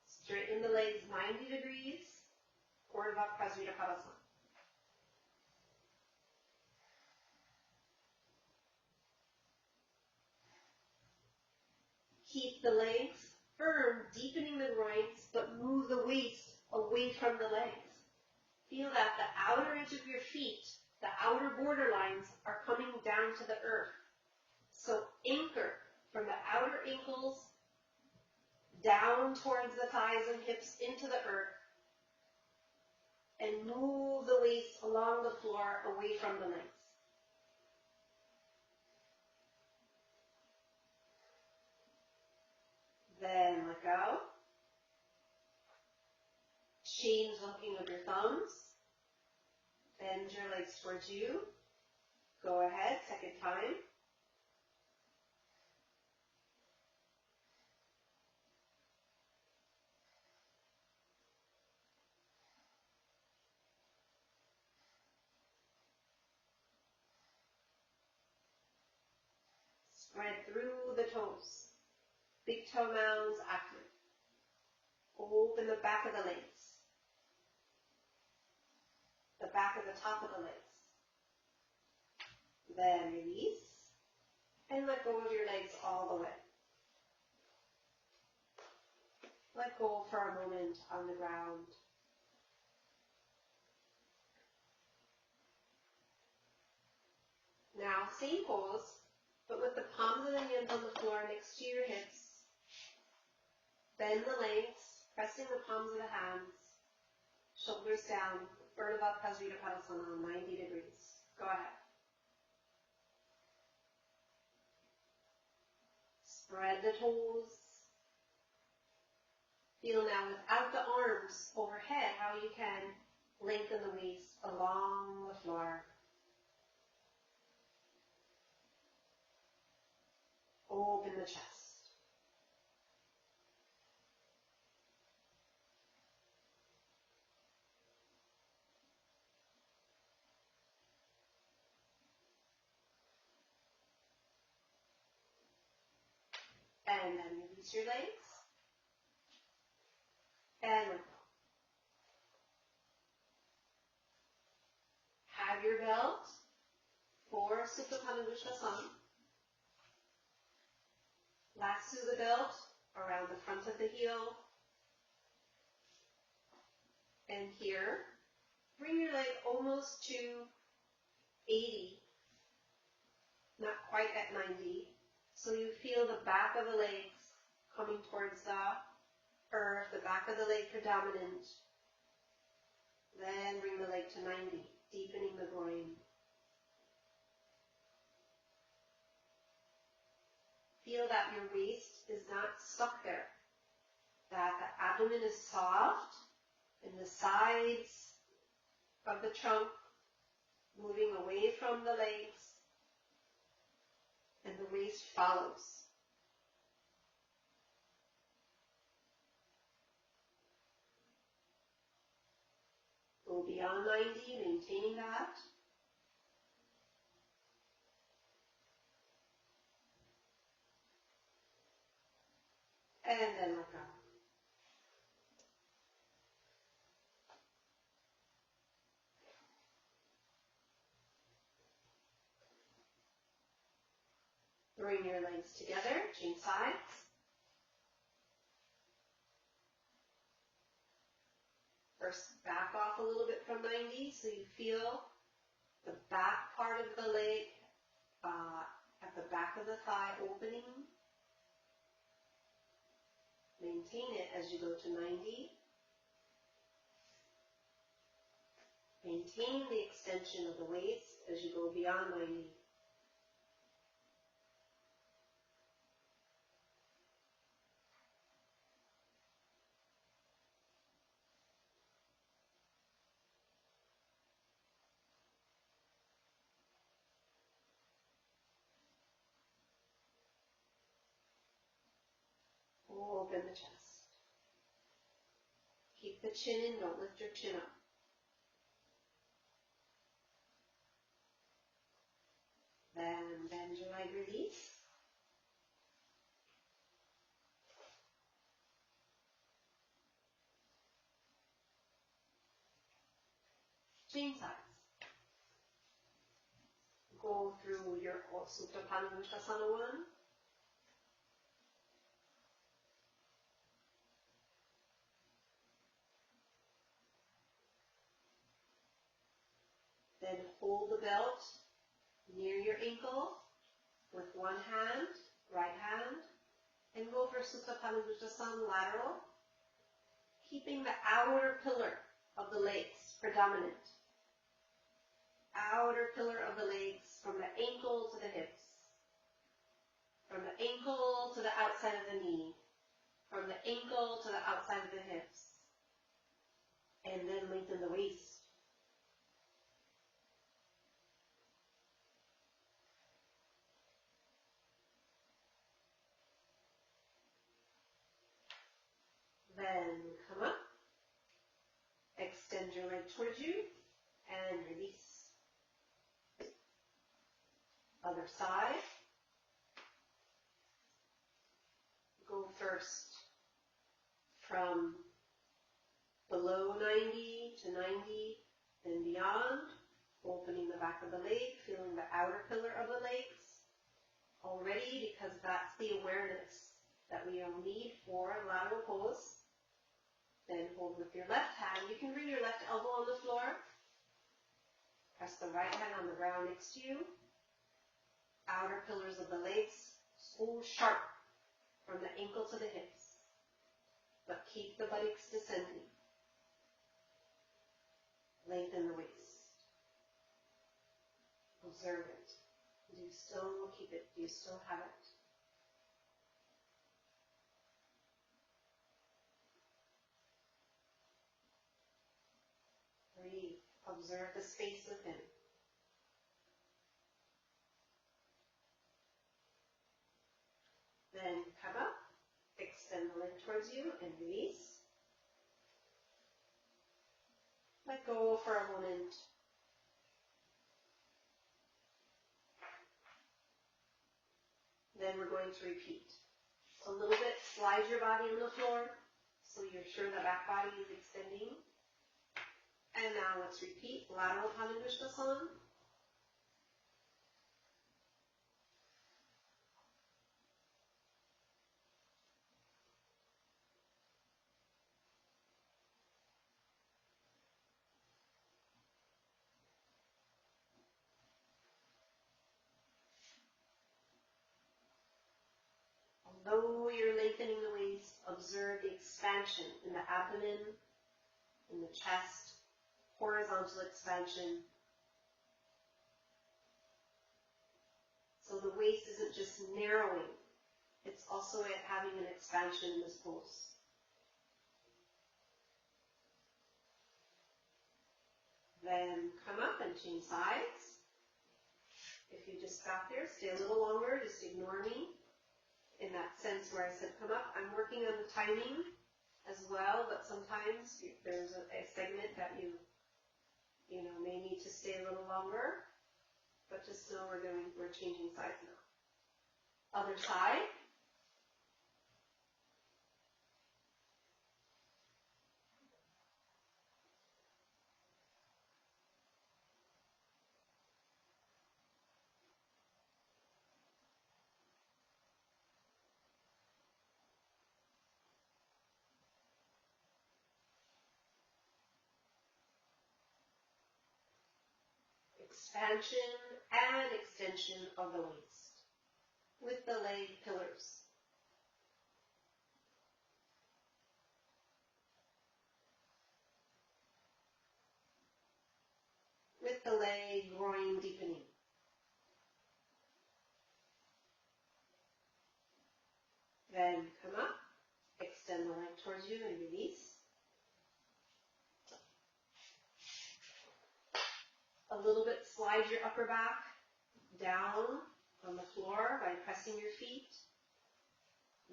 Straighten the legs 90 degrees. Urdhva Prasarita. Keep the legs firm, deepening the groins, but move the waist away from the legs. Feel that the outer edge of your feet, the outer border lines, are coming down to the earth. So anchor from the outer ankles down towards the thighs and hips into the earth, and move the waist along the floor away from the legs. Then let go. Change looking of your thumbs. Bend your legs towards you. Go ahead, second time. Spread through the toes. Big toe mounds active. Open the back of the legs. The back of the top of the legs. Then release. And let go of your legs all the way. Let go for a moment on the ground. Now, same pose, but with the palms of the hands on the floor next to your hips. Bend the legs, pressing the palms of the hands. Shoulders down. Urdhva Prasarita Padasana, 90 degrees. Go ahead. Spread the toes. Feel now without the arms overhead how you can lengthen the waist along the floor. Open the chest. And then release your legs. And let go. Have your belt for Supta Pada Uttanasana. Lasso the belt around the front of the heel. And here, bring your leg almost to 80, not quite at 90. So you feel the back of the legs coming towards the earth, the back of the leg predominant. Then bring the leg to 90, deepening the groin. Feel that your waist is not stuck there, that the abdomen is soft and the sides of the trunk moving away from the legs, and the waist follows. Go beyond 90, maintaining that. And then let go. Bring your legs together, change sides. First, back off a little bit from 90 so you feel the back part of the leg at the back of the thigh opening. Maintain it as you go to 90. Maintain the extension of the waist as you go beyond 90. Open the chest. Keep the chin in, don't lift your chin up. Then bend your leg, release. Change sides. Go through your Supta Panicottanasana 1. Then hold the belt near your ankle with one hand, right hand, and go for Supta Panicottanasana lateral, keeping the outer pillar of the legs predominant. Outer pillar of the legs from the ankle to the hips. From the ankle to the outside of the knee. From the ankle to the outside of the hips. And then lengthen the waist. Then come up. Extend your leg towards you and release. Other side. Go first from below 90 to 90, then beyond, opening the back of the leg, feeling the outer pillar of the legs already, because that's the awareness that we all need for lateral pose. Then hold with your left hand. You can bring your left elbow on the floor. Press the right hand on the ground next to you. Outer pillars of the legs, so sharp from the ankle to the hips. But keep the buttocks descending. Lengthen the waist. Observe it. Do you still keep it? Do you still have it? Breathe. Observe the space within. Then come up, extend the leg towards you and release. Let go for a moment. Then we're going to repeat. A little bit, slide your body on the floor so you're sure the back body is extending. And now let's repeat lateral Panicottanasana. Although you're lengthening the waist, observe the expansion in the abdomen, in the chest, horizontal expansion. So the waist isn't just narrowing, it's also having an expansion in this pose. Then come up and change sides. If you just got there, stay a little longer, just ignore me. In that sense where I said come up, I'm working on the timing as well, but sometimes there's a segment that you may need to stay a little longer, but just know we're changing sides now. Other side. Expansion and extension of the waist with the leg pillars. With the leg groin deepening. Then come up, extend the leg towards you and release. A little bit, slide your upper back down on the floor by pressing your feet.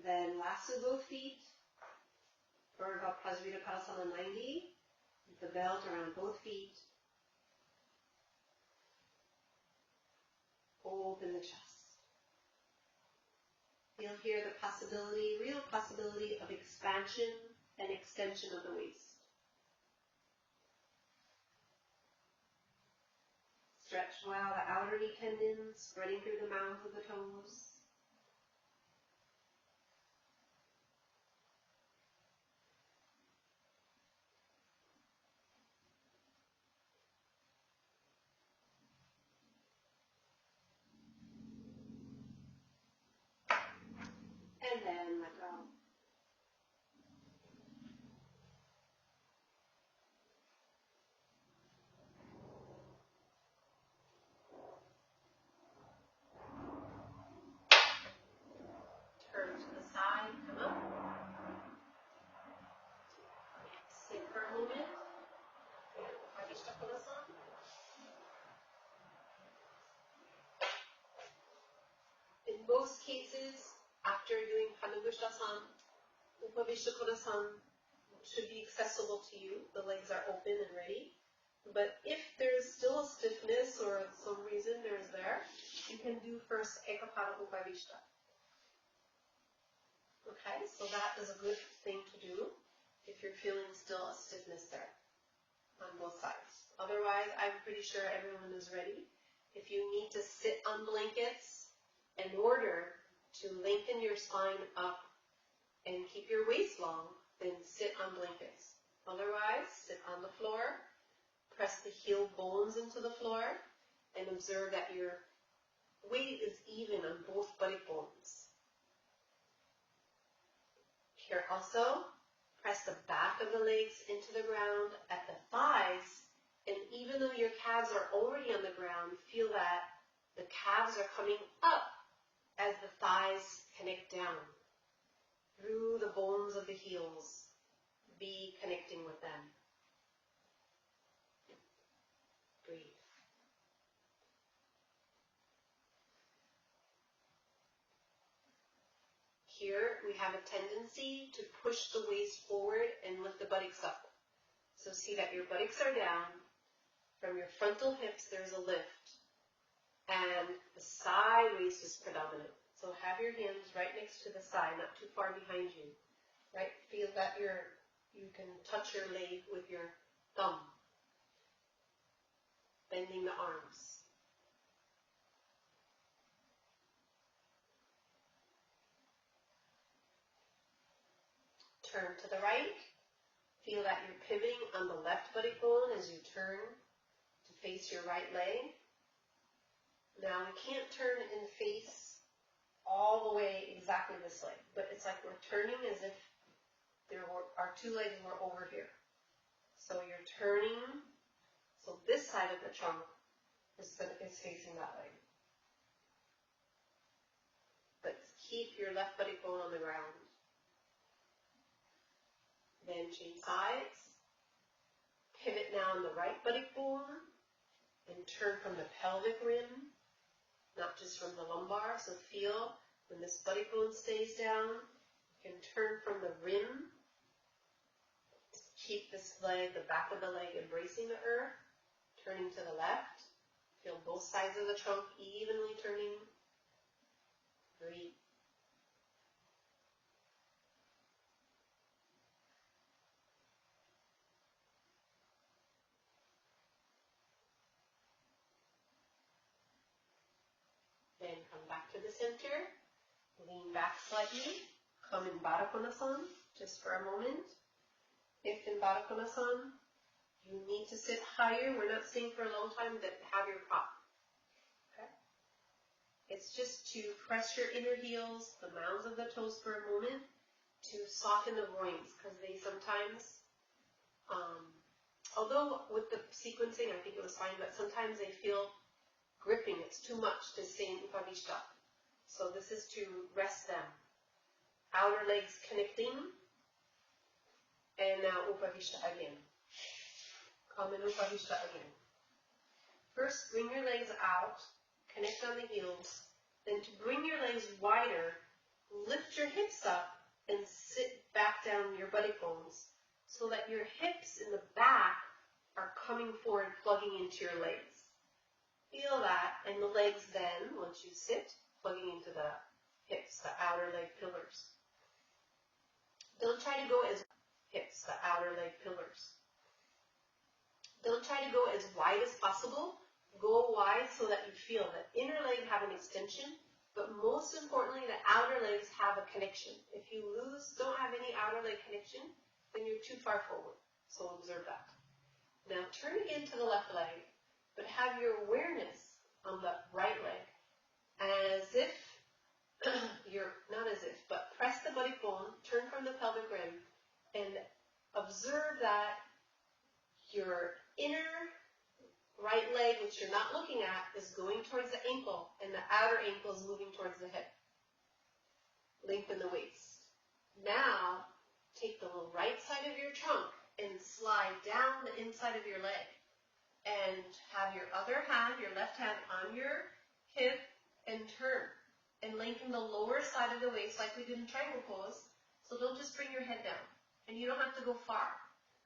Then lasso both feet. Urdhva Prasarita Padasana 90. With the belt around both feet. Open the chest. Feel here the possibility, real possibility of expansion and extension of the waist. Stretch while the outer knee tendons spreading through the mounds of the toes. And then let go. Turn to the side, come up. Sit for a moment. Upavishta Konasana. In most cases, after doing Panubushasana, Upavishta Konasana should be accessible to you. The legs are open and ready. But if there's still a stiffness or some reason there's there, you can do first Ekapada Upavishta. Okay, so that is a good thing to do if you're feeling still a stiffness there on both sides. Otherwise, I'm pretty sure everyone is ready. If you need to sit on blankets in order to lengthen your spine up and keep your waist long, then sit on blankets. Otherwise, sit on the floor, press the heel bones into the floor, and observe that your weight is even on both buttock bones. Here also, press the back of the legs into the ground at the thighs, and even though your calves are already on the ground, feel that the calves are coming up as the thighs connect down through the bones of the heels. Be connecting with them. Breathe. Here we have a tendency to push the waist forward and lift the buttocks up. So see that your buttocks are down. From your frontal hips there's a lift. And the side waist is predominant. So have your hands right next to the side, not too far behind you. Right? Feel that you can touch your leg with your thumb. Bending the arms. Turn to the right. Feel that you're pivoting on the left buttock bone as you turn to face your right leg. Now we can't turn and face all the way exactly this way, but it's like we're turning as if our two legs were over here. So you're turning, so this side of the trunk is facing that way. But keep your left buttock bone on the ground. Then change sides. Pivot now on the right buttock bone and turn from the pelvic rim, not just from the lumbar. So feel when this buttock bone stays down, you can turn from the rim. Keep this leg, the back of the leg, embracing the earth, turning to the left. Feel both sides of the trunk evenly turning. Breathe. Then come back to the center. Lean back slightly. Come in Baddha Konasana just for a moment. If in Baddha Konasana you need to sit higher, we're not staying for a long time, that have your prop. Okay? It's just to press your inner heels, the mounds of the toes for a moment, to soften the groins, because they sometimes, although with the sequencing I think it was fine, but sometimes they feel gripping. It's too much to stay in Upavishta. So this is to rest them. Outer legs connecting. And now Upavishta again. Come in Upavishta again. First, bring your legs out. Connect on the heels. Then to bring your legs wider, lift your hips up and sit back down your buttock bones so that your hips in the back are coming forward, plugging into your legs. Feel that, and the legs then, once you sit, plugging into the hips, the outer leg pillars. Don't try to go as hips, the outer leg pillars. Don't try to go as wide as possible. Go wide so that you feel the inner leg have an extension, but most importantly, the outer legs have a connection. If you don't have any outer leg connection, then you're too far forward. So observe that. Now turn again to the left leg, but have your awareness on the right leg as if not as if, but press the buttock bone, turn from the pelvic rim, and observe that your inner right leg, which you're not looking at, is going towards the ankle, and the outer ankle is moving towards the hip. Lengthen the waist. Now, take the right side of your trunk and slide down the inside of your leg. And have your other hand, your left hand, on your hip and turn. And lengthen the lower side of the waist like we did in triangle pose. So don't just bring your head down. And you don't have to go far,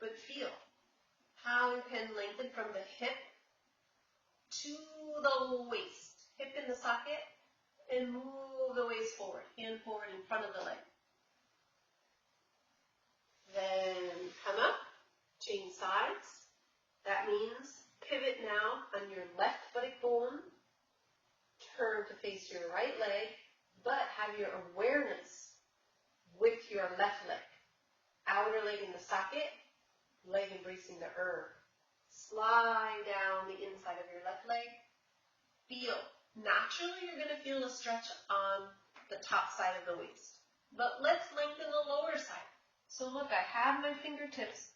but feel how you can lengthen from the hip to the waist. Hip in the socket and move the waist forward, hand forward in front of the leg. Then come up, change sides. That means pivot now on your left buttock bone. Turn to face your right leg, but have your awareness with your left leg. Outer leg in the socket, leg embracing the earth. Slide down the inside of your left leg. Feel. Naturally, you're going to feel a stretch on the top side of the waist. But let's lengthen the lower side. So look, I have my fingertips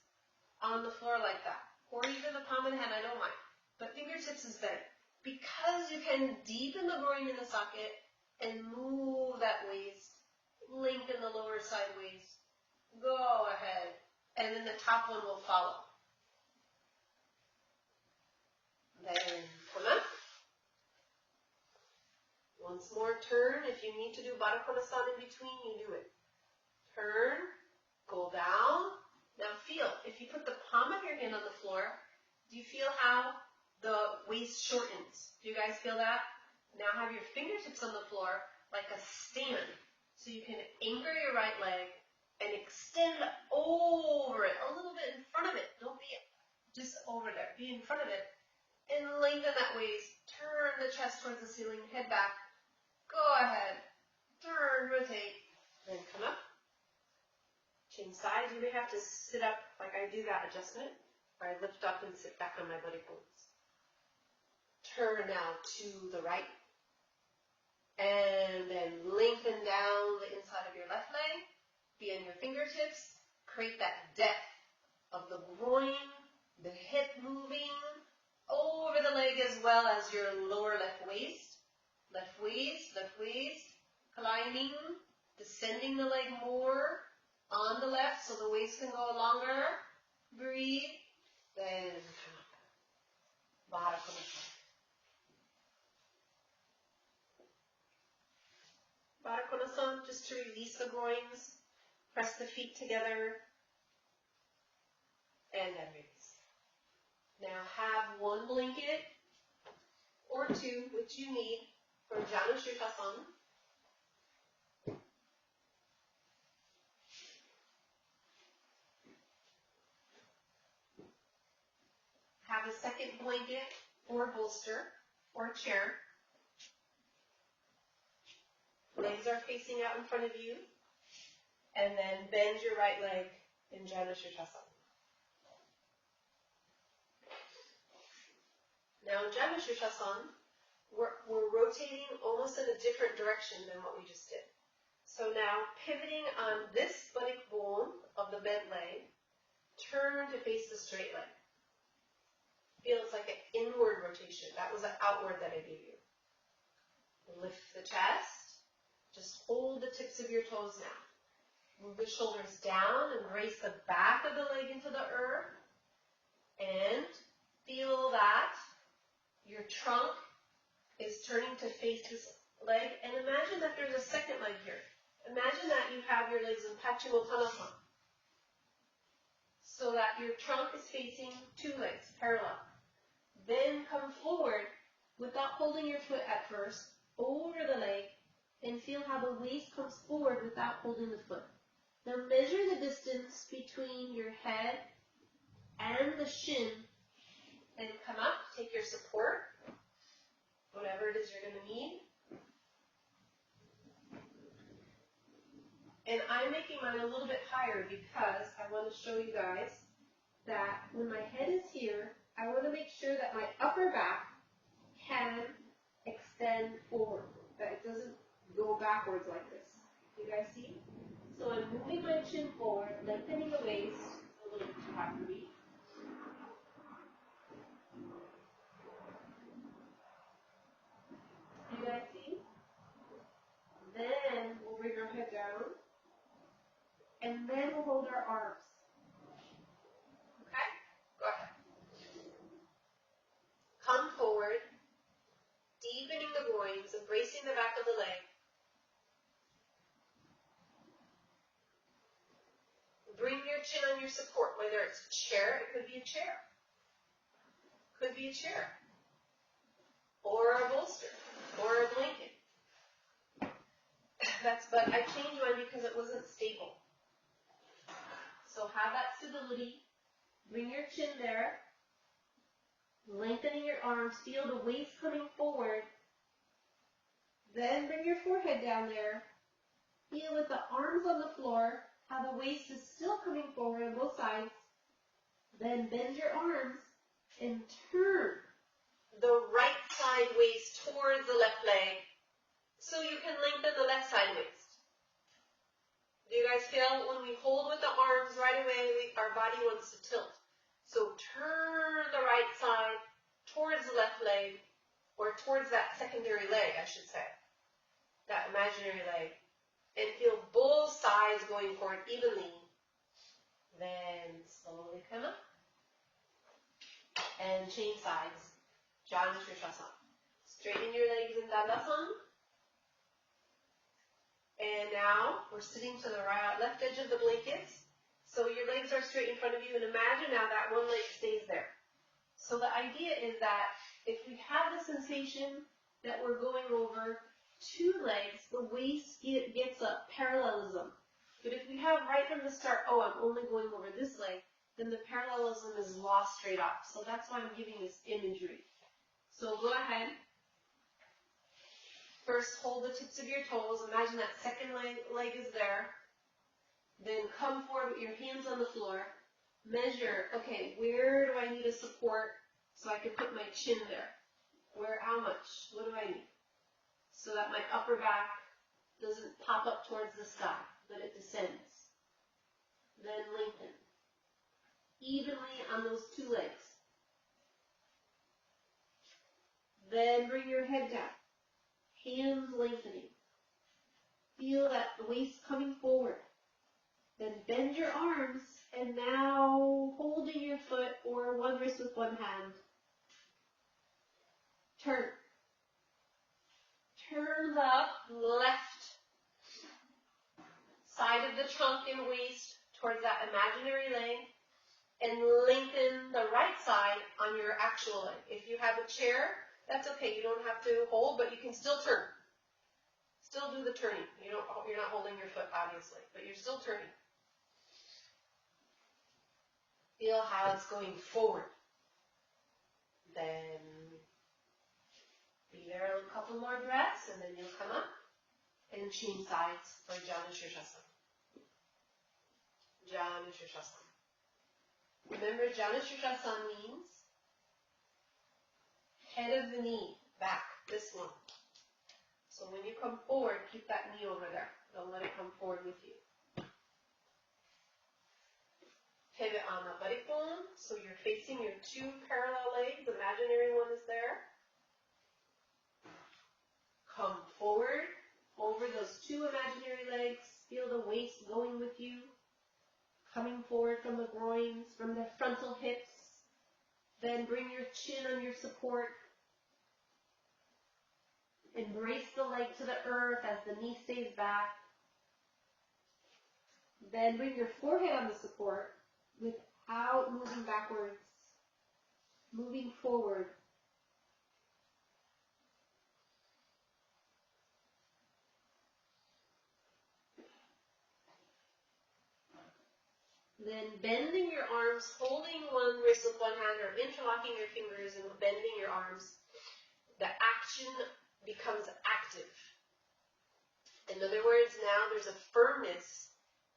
on the floor like that. Or even the palm of the hand, I don't mind. But fingertips is better. Because you can deepen the groin in the socket and move that waist, lengthen the lower side waist, go ahead, and then the top one will follow. Then come up. Once more, turn. If you need to do Baddha Konasana in between, you do it. Turn, go down. Now feel, if you put the palm of your hand on the floor, do you feel how the waist shortens? Do you guys feel that? Now have your fingertips on the floor like a stand. So you can anchor your right leg and extend over it, a little bit in front of it. Don't be just over there. Be in front of it. And lengthen that waist. Turn the chest towards the ceiling. Head back. Go ahead. Turn, rotate. Then come up. Change sides. You may have to sit up like I do that adjustment. Or I lift up and sit back on my buttock bones. Turn now to the right. And then lengthen down the inside of your left leg. Be on your fingertips. Create that depth of the groin, the hip moving over the leg as well as your lower left waist. Left waist, left waist. Climbing, descending the leg more on the left so the waist can go longer. Breathe. Then come up. Baddha Konasana. Baddha Konasana, just to release the groins, press the feet together, and then release. Now have one blanket or two, which you need for Janu Sirsasana. Have a second blanket or bolster or chair. Legs are facing out in front of you. And then bend your right leg in Janu Sirsasana. Now in Janu Sirsasana, we're rotating almost in a different direction than what we just did. So now pivoting on this buttock bone of the bent leg, turn to face the straight leg. Feels like an inward rotation. That was an outward that I gave you. Lift the chest. Just hold the tips of your toes now. Move the shoulders down and raise the back of the leg into the earth. And feel that your trunk is turning to face this leg. And imagine that there's a second leg here. Imagine that you have your legs in Paschimottanasana. So that your trunk is facing two legs, parallel. Then come forward without holding your foot at first, over the leg, and feel how the waist comes forward without holding the foot. Now measure the distance between your head and the shin, and come up, take your support, it is you're going to need. And I'm making mine a little bit higher because I want to show you guys that when my head is here, I want to make sure that my upper back can extend forward, that it doesn't go backwards like this. You guys see? So I'm moving my chin forward, lengthening the waist, a little bit too high for me. You guys see? Then we'll bring our head down, and then we'll hold our arms. Okay? Go ahead. Come forward, deepening the groins, embracing the back of the leg. Bring your chin on your support, whether it's a chair, it could be a chair. Could be a chair. Or a bolster. Or a blanket. But I changed mine because it wasn't stable. So have that stability. Bring your chin there. Lengthening your arms. Feel the waist coming forward. Then bring your forehead down there. Feel with the arms on the floor how the waist is still coming forward on both sides. Then bend your arms and turn the right side waist towards the left leg so you can lengthen the left side waist. Do you guys feel when we hold with the arms right away, our body wants to tilt. So turn the right side towards the left leg, or towards that secondary leg, I should say, that imaginary leg. And feel both sides going forward evenly. Then slowly come up. And change sides. Janu Sirsasana. Straighten your legs in Dandasana. And now we're sitting to the left edge of the blankets. So your legs are straight in front of you. And imagine now that one leg stays there. So the idea is that if we have the sensation that we're going over two legs, the waist gets a parallelism. But if we have right from the start, oh, I'm only going over this leg, then the parallelism is lost straight off. So that's why I'm giving this imagery. So go ahead. First, hold the tips of your toes. Imagine that second leg is there. Then come forward with your hands on the floor. Measure, okay, where do I need a support so I can put my chin there? How much? What do I need? So that my upper back doesn't pop up towards the sky, but it descends. Then lengthen. Evenly on those two legs. Then bring your head down. Hands lengthening. Feel that the waist coming forward. Then bend your arms, and now holding your foot or one wrist with one hand. Turn. Turn the left side of the trunk and waist towards that imaginary leg and lengthen the right side on your actual leg. If you have a chair, that's okay. You don't have to hold, but you can still turn. Still do the turning. You're not holding your foot, obviously, but you're still turning. Feel how it's going forward. Then be there a couple more breaths, and then you'll come up and change sides for Janu Sirsasana. Janu Sirsasana. Remember, Janu Sirsasana means head of the knee, back, this one. So when you come forward, keep that knee over there. Don't let it come forward with you. Pivot on the body bone, so you're facing your two parallel legs. Imaginary one is there. Come forward over those two imaginary legs. Feel the waist going with you. Coming forward from the groins, from the frontal hips. Then bring your chin on your support. Embrace the leg to the earth as the knee stays back. Then bring your forehead on the support without moving backwards. Moving forward. Then bending your arms, holding one wrist with one hand or interlocking your fingers and bending your arms. The action becomes active. In other words, now there's a firmness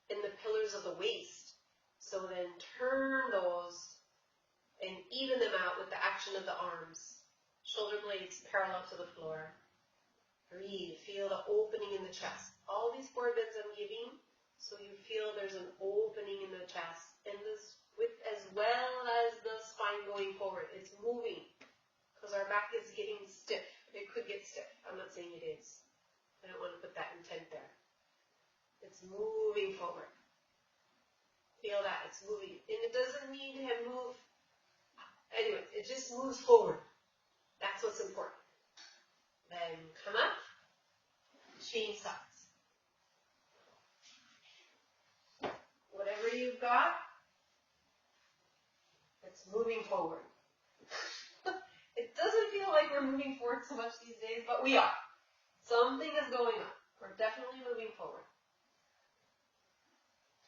in the pillars of the waist. So then turn those and even them out with the action of the arms. Shoulder blades parallel to the floor. Breathe. Feel the opening in the chest. All these forebends I'm giving, so you feel there's an opening in the chest. And this, with as well as the spine going forward, it's moving. Because our back is getting stiff. It could get stiff. I'm not saying it is. I don't want to put that intent there. It's moving forward. Feel that. It's moving. And it doesn't need to move. Anyway, it just moves forward. That's what's important. Then come up. Change sides. Whatever you've got, it's moving forward. It doesn't feel like we're moving forward so much these days, but we are. Something is going on. We're definitely moving forward.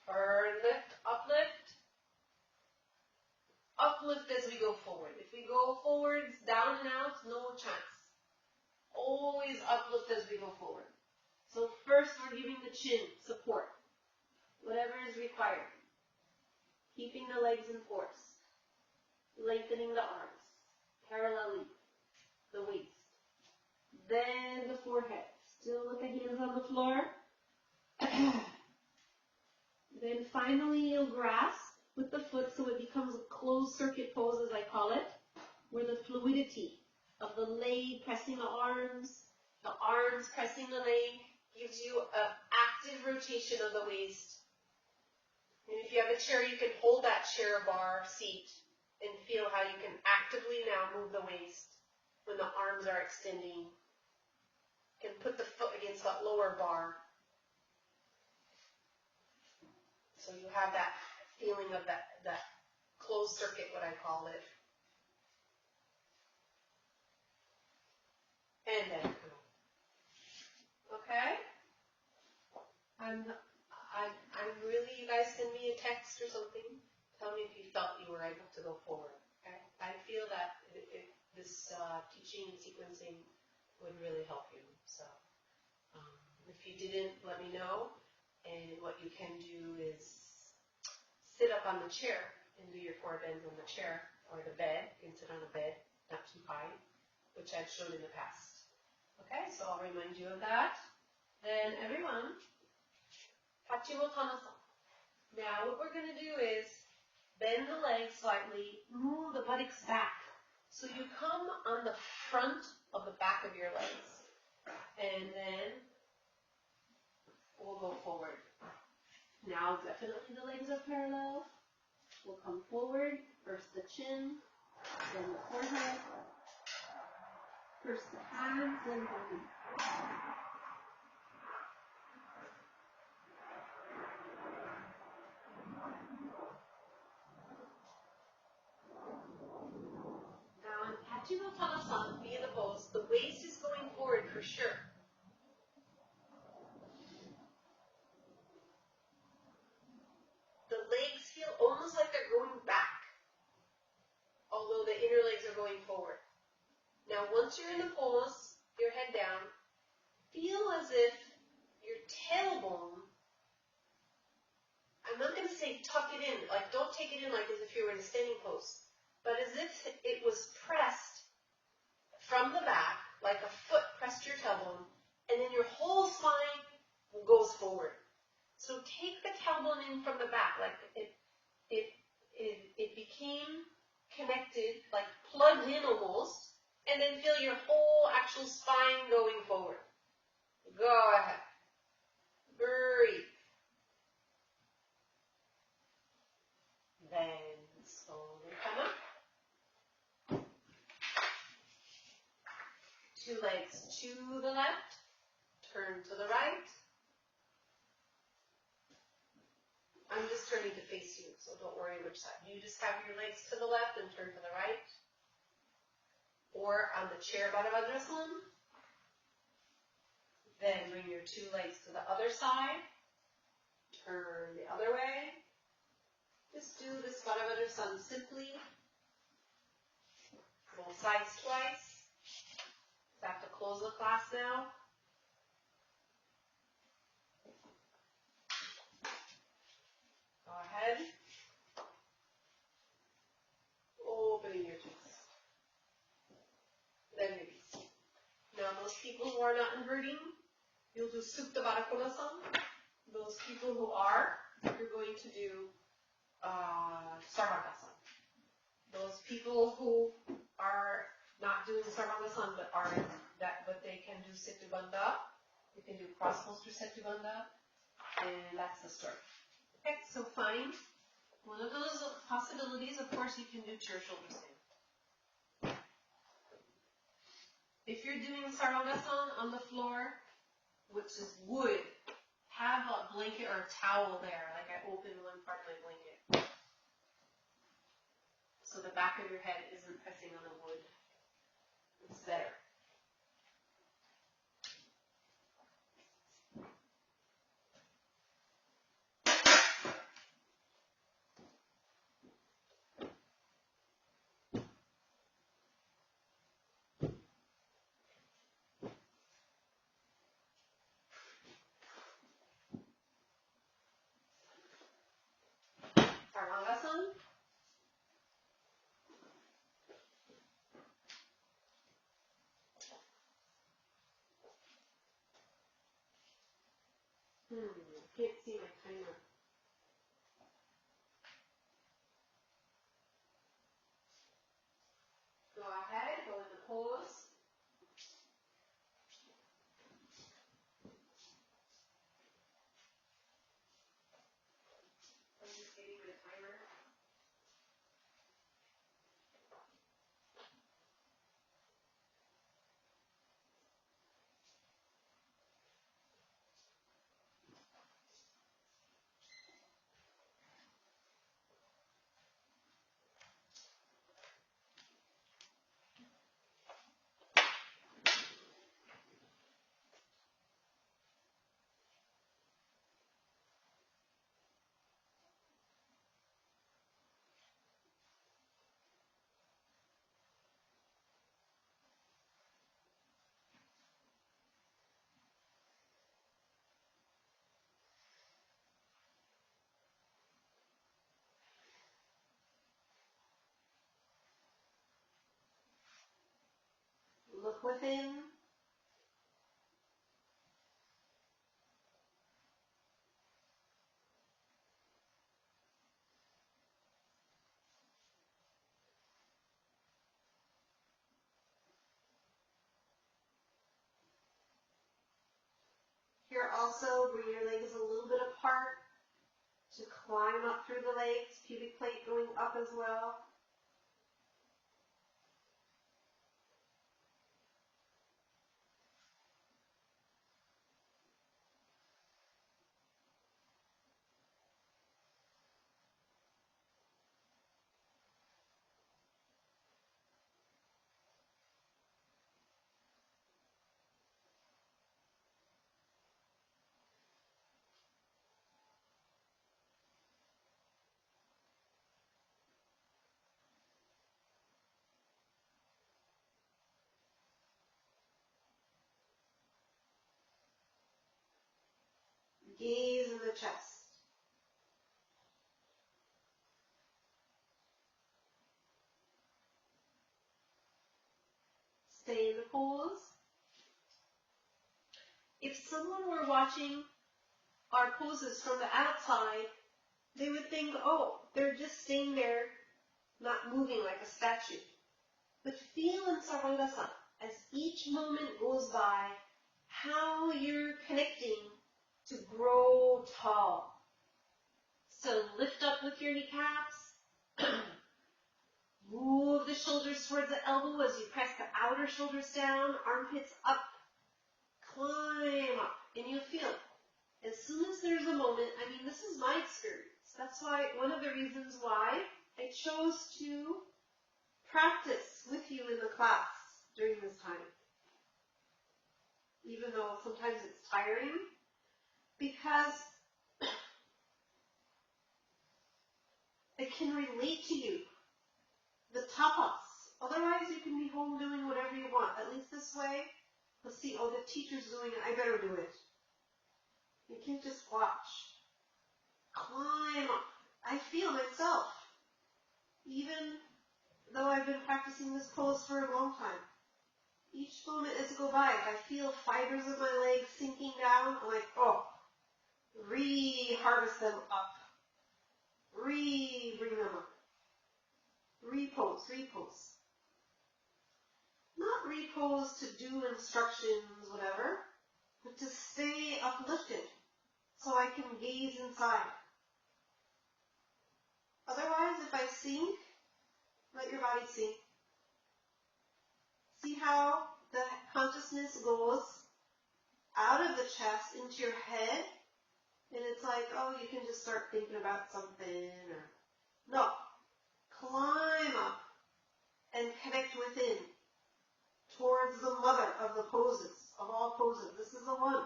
Turn, lift, uplift. Uplift as we go forward. If we go forwards, down and out, no chance. Always uplift as we go forward. So first we're giving the chin support. Whatever is required. Keeping the legs in force. Lengthening the arms. Paralleling the waist. Then the forehead, still with the hands on the floor. Then finally you'll grasp with the foot so it becomes a closed circuit pose, as I call it, where the fluidity of the leg pressing the arms pressing the leg, gives you an active rotation of the waist. And if you have a chair, you can hold that chair bar seat and feel how you can actively now move the waist when the arms are extending. You can put the foot against that lower bar. So you have that feeling of that closed circuit, what I call it. And then come on. Okay? I'm really, you guys send me a text or something. Tell me if you felt you were able to go forward. Okay? I feel that this teaching and sequencing would really help you. So if you didn't, let me know. And what you can do is sit up on the chair and do your forebends on the chair or the bed. You can sit on a bed, not too high, which I've shown in the past. Okay, so I'll remind you of that. Then everyone, Pachimottanasana. Now what we're going to do is bend the legs slightly, move the buttocks back. So you come on the front of the back of your legs. And then we'll go forward. Now definitely the legs are parallel. We'll come forward. First the chin, then the forehead. First the hands, then the feet. Now in Pachimottanasana, be in the pose, the waist is going forward for sure. The legs feel almost like they're going back, although the inner legs are going forward. Now once you're in the pose, your head down, feel as if your tailbone, I'm not going to say tuck it in, like don't take it in like as if you were in a standing pose, but as if it was pressed from the back, like a foot pressed your tailbone, and then your whole spine goes forward. So take the tailbone in from the back, like it became connected, like plugged in almost, and then feel your whole actual spine going forward. Go ahead. Breathe. Then slowly come up. Two legs to the left, turn to the right. I'm just turning to face you, so don't worry which side. You just have your legs to the left and turn to the right. Or on the chair, Baddha-Vajrasana. Then bring your two legs to the other side. Turn the other way. Just do this Baddha-Vajrasana simply. Both sides twice. You have to close close the class now. Go ahead. Opening your chest. Then release. Now those people who are not inverting, you'll do Supta Baddha Konasana. Those people who are, you're going to do Sarvangasana. Those people who are not doing Sarvangasana but they can do Setu Bandha, you can do cross poster Setu Bandha, and that's the story. Okay, so fine. One of those possibilities, of course, you can do chair shoulder stand. If you're doing Sarvangasana on the floor, which is wood, have a blanket or a towel there, like I opened one part of my blanket. So the back of your head isn't pressing on the wood. It's better. Sarvangasana. Can't see my timer. Go ahead, go in the pose. I'm just getting my timer. Look within. Here also, bring your legs a little bit apart to climb up through the legs, pubic plate going up as well. Gaze in the chest. Stay in the pose. If someone were watching our poses from the outside, they would think, oh, they're just staying there, not moving like a statue. But feel in Sarvangasana, as each moment goes by, how you're connecting to grow tall. So lift up with your kneecaps. Move the shoulders towards the elbow as you press the outer shoulders down, armpits up. Climb up, and you feel it. As soon as there's a moment, I mean, this is my experience. That's why, one of the reasons why I chose to practice with you in the class during this time. Even though sometimes it's tiring, because it can relate to you. The tapas. Otherwise, you can be home doing whatever you want. At least this way, Let's see, oh, the teacher's doing it, I better do it. You can't just watch. Climb up. I feel myself. Even though I've been practicing this pose for a long time. Each moment as I go by, I feel fibers of my legs sinking down. I'm like, oh, re-harvest them up. Bring them up. Repose, repose. Not repose to do instructions, whatever, but to stay uplifted so I can gaze inside. Otherwise, if I sink, let your body sink. See how the consciousness goes out of the chest into your head, and it's like, oh, you can just start thinking about something, or no. Climb up and connect within towards the mother of the poses, of all poses. This is the one.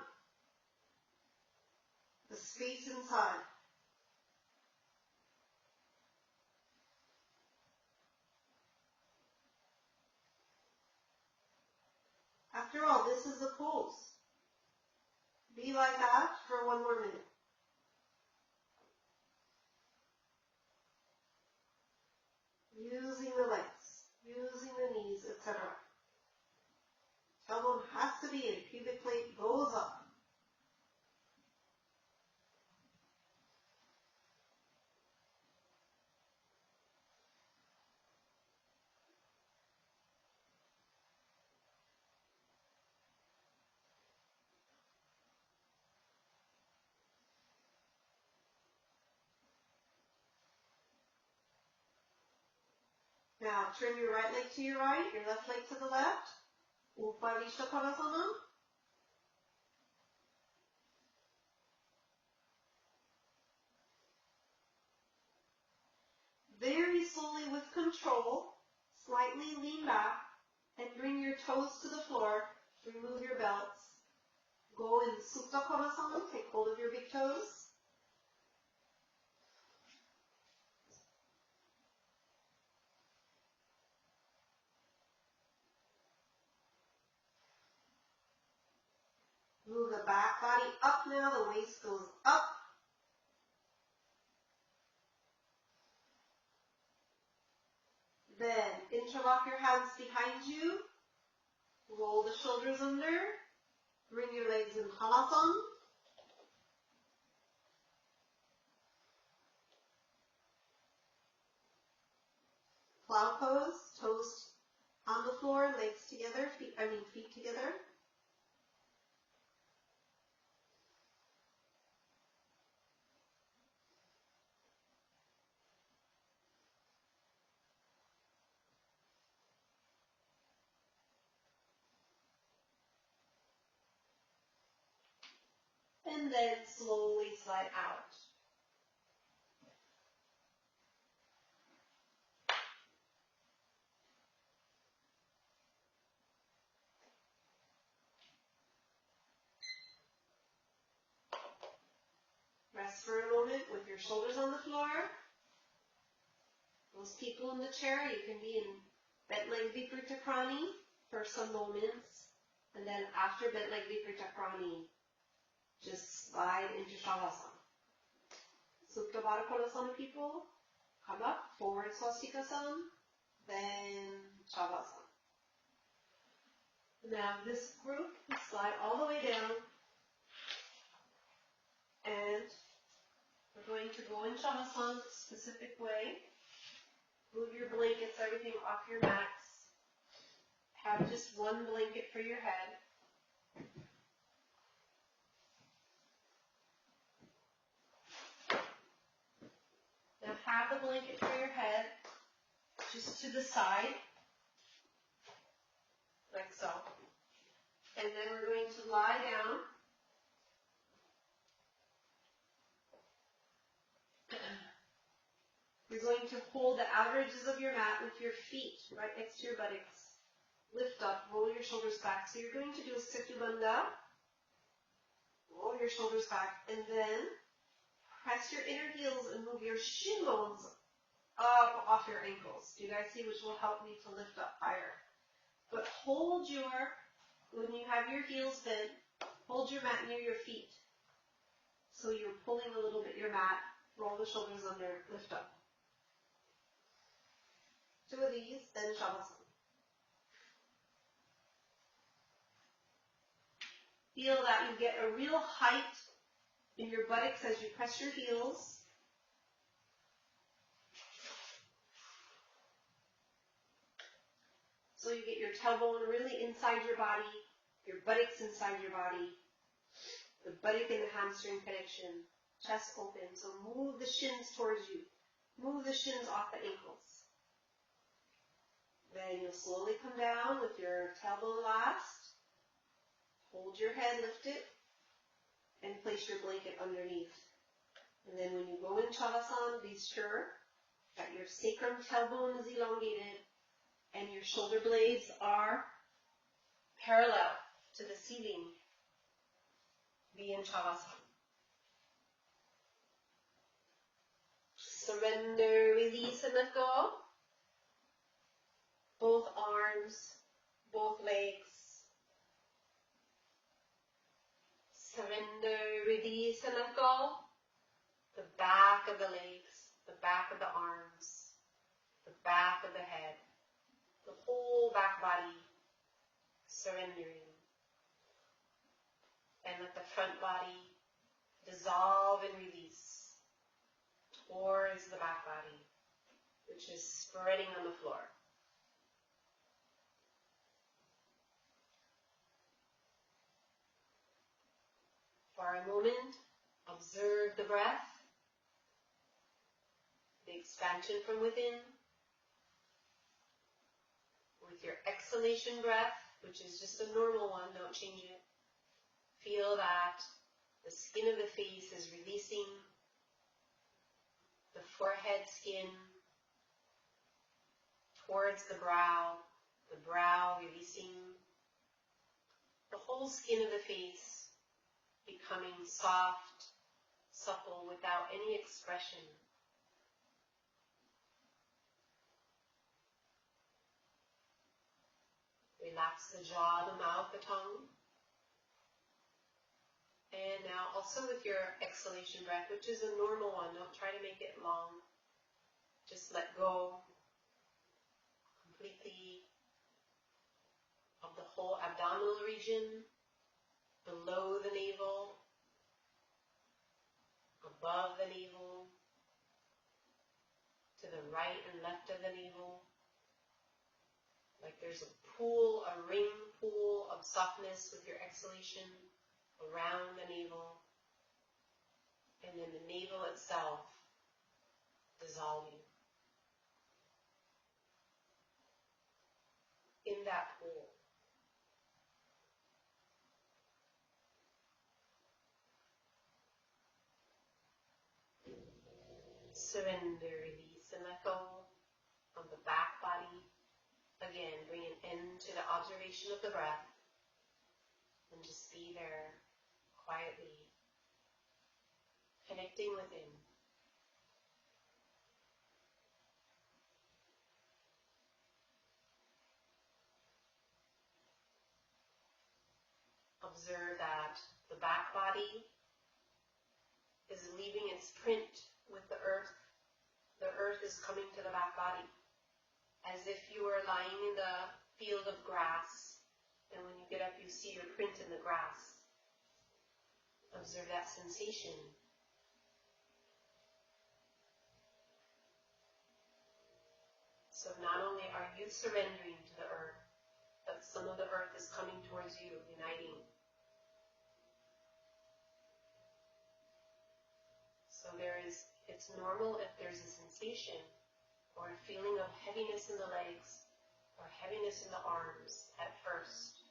The space inside. After all, this is the pose. Be like that for one more minute. Using the legs, using the knees, etc. Tailbone has to be in. Pubic plate goes up. Now, turn your right leg to your right, your left leg to the left. Upavishta Padasana. Very slowly with control, slightly lean back and bring your toes to the floor. Remove your belts. Go in Supta Padasana. Take hold of your big toes. Move the back body up now. The waist goes up. Then interlock your hands behind you. Roll the shoulders under. Bring your legs in Halasana. Plow pose. Toes on the floor, legs together, feet together. And then slowly slide out. Rest for a moment with your shoulders on the floor. Those people in the chair, you can be in bent leg Viparita Prani for some moments. And then after bent leg Viparita Prani, just slide into Shavasana. Supta Baddha Konasana people, come up, forward Swastikasana, then Shavasana. Now this group, slide all the way down, and we're going to go in Shavasana a specific way. Move your blankets, everything off your mats. Have just one blanket for your head. Now have the blanket for your head just to the side, like so. And then we're going to lie down. You're going to hold the outer edges of your mat with your feet right next to your buttocks. Lift up, roll your shoulders back. So you're going to do a Setu Bandha. Roll your shoulders back, and then press your inner heels and move your shin bones up off your ankles. Do you guys see, which will help me to lift up higher? But hold your, when you have have your heels bent. Hold your mat near your feet. So you're pulling a little bit your mat. Roll the shoulders under. Lift up. 2 of these, then Shavasana. Feel that you get a real height in your buttocks as you press your heels. So you get your tailbone really inside your body, your buttocks inside your body, the buttock and the hamstring connection, chest open. So move the shins towards you. Move the shins off the ankles. Then you'll slowly come down with your tailbone last. Hold your head, lift it, and place your blanket underneath. And then when you go in Shavasana, be sure that your sacrum tailbone is elongated and your shoulder blades are parallel to the ceiling. Be in Shavasana. Surrender, release, and let go. Both arms, both legs. Surrender, release, and let go. The back of the legs, the back of the arms, the back of the head, the whole back body surrendering. And let the front body dissolve and release towards the back body, which is spreading on the floor. For a moment, observe the breath, the expansion from within. With your exhalation breath, which is just a normal one, don't change it. Feel that the skin of the face is releasing, the forehead skin towards the brow releasing, the whole skin of the face becoming soft, supple, without any expression. Relax the jaw, the mouth, the tongue. And now also with your exhalation breath, which is a normal one, don't try to make it long. Just let go completely of the whole abdominal region, below the navel, above the navel, to the right and left of the navel. Like there's a pool, a ring pool of softness with your exhalation around the navel, and then the navel itself dissolving in that pool. Surrender, release, and let go of the back body. Again, bring an end to the observation of the breath, and just be there quietly, connecting within. Observe that the back body is leaving its print with the earth. The earth is coming to the back body, as if you were lying in the field of grass, and when you get up, you see your print in the grass. Observe that sensation. So not only are you surrendering to the earth, but some of the earth is coming towards you, uniting. So it's normal if there's a sensation or a feeling of heaviness in the legs or heaviness in the arms at first.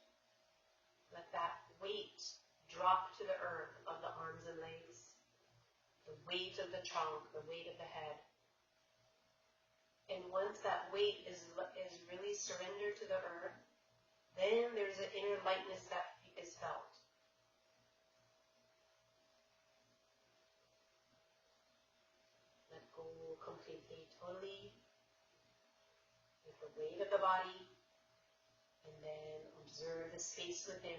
Let that weight drop to the earth of the arms and legs, the weight of the trunk, the weight of the head. And once that weight is really surrendered to the earth, then there's an inner lightness that is felt. Let go completely, totally, with the weight of the body, And then observe the space within.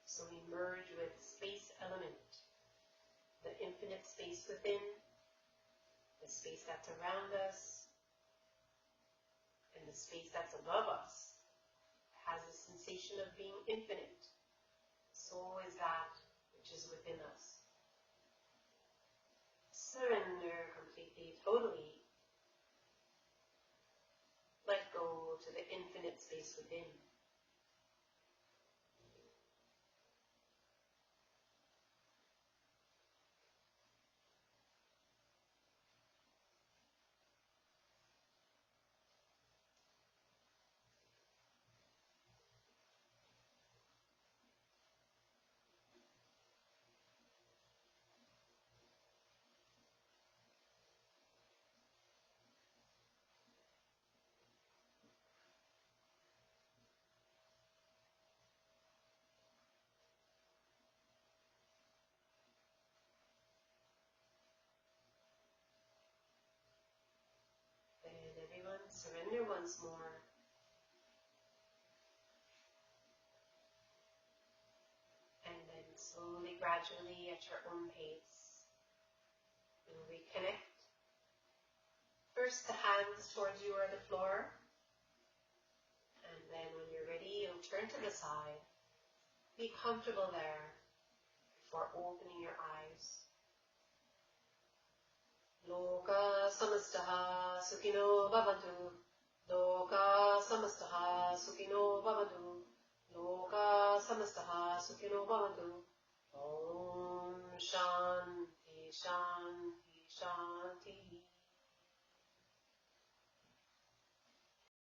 So we merge with space element, the infinite space within, the space that's around us, and the space that's above us has a sensation of being infinite. So is that which is within us. Surrender completely, totally. Let go to the infinite space within. And everyone, surrender once more. And then slowly, gradually, at your own pace, you'll reconnect. First, the hands towards you or the floor. And then when you're ready, you'll turn to the side. Be comfortable there before opening your eyes. Loka samastaha sukhino bhavantu. Loka samastaha sukhino bhavantu. Loka samastaha sukhino bhavantu. Om Shanti Shanti Shanti.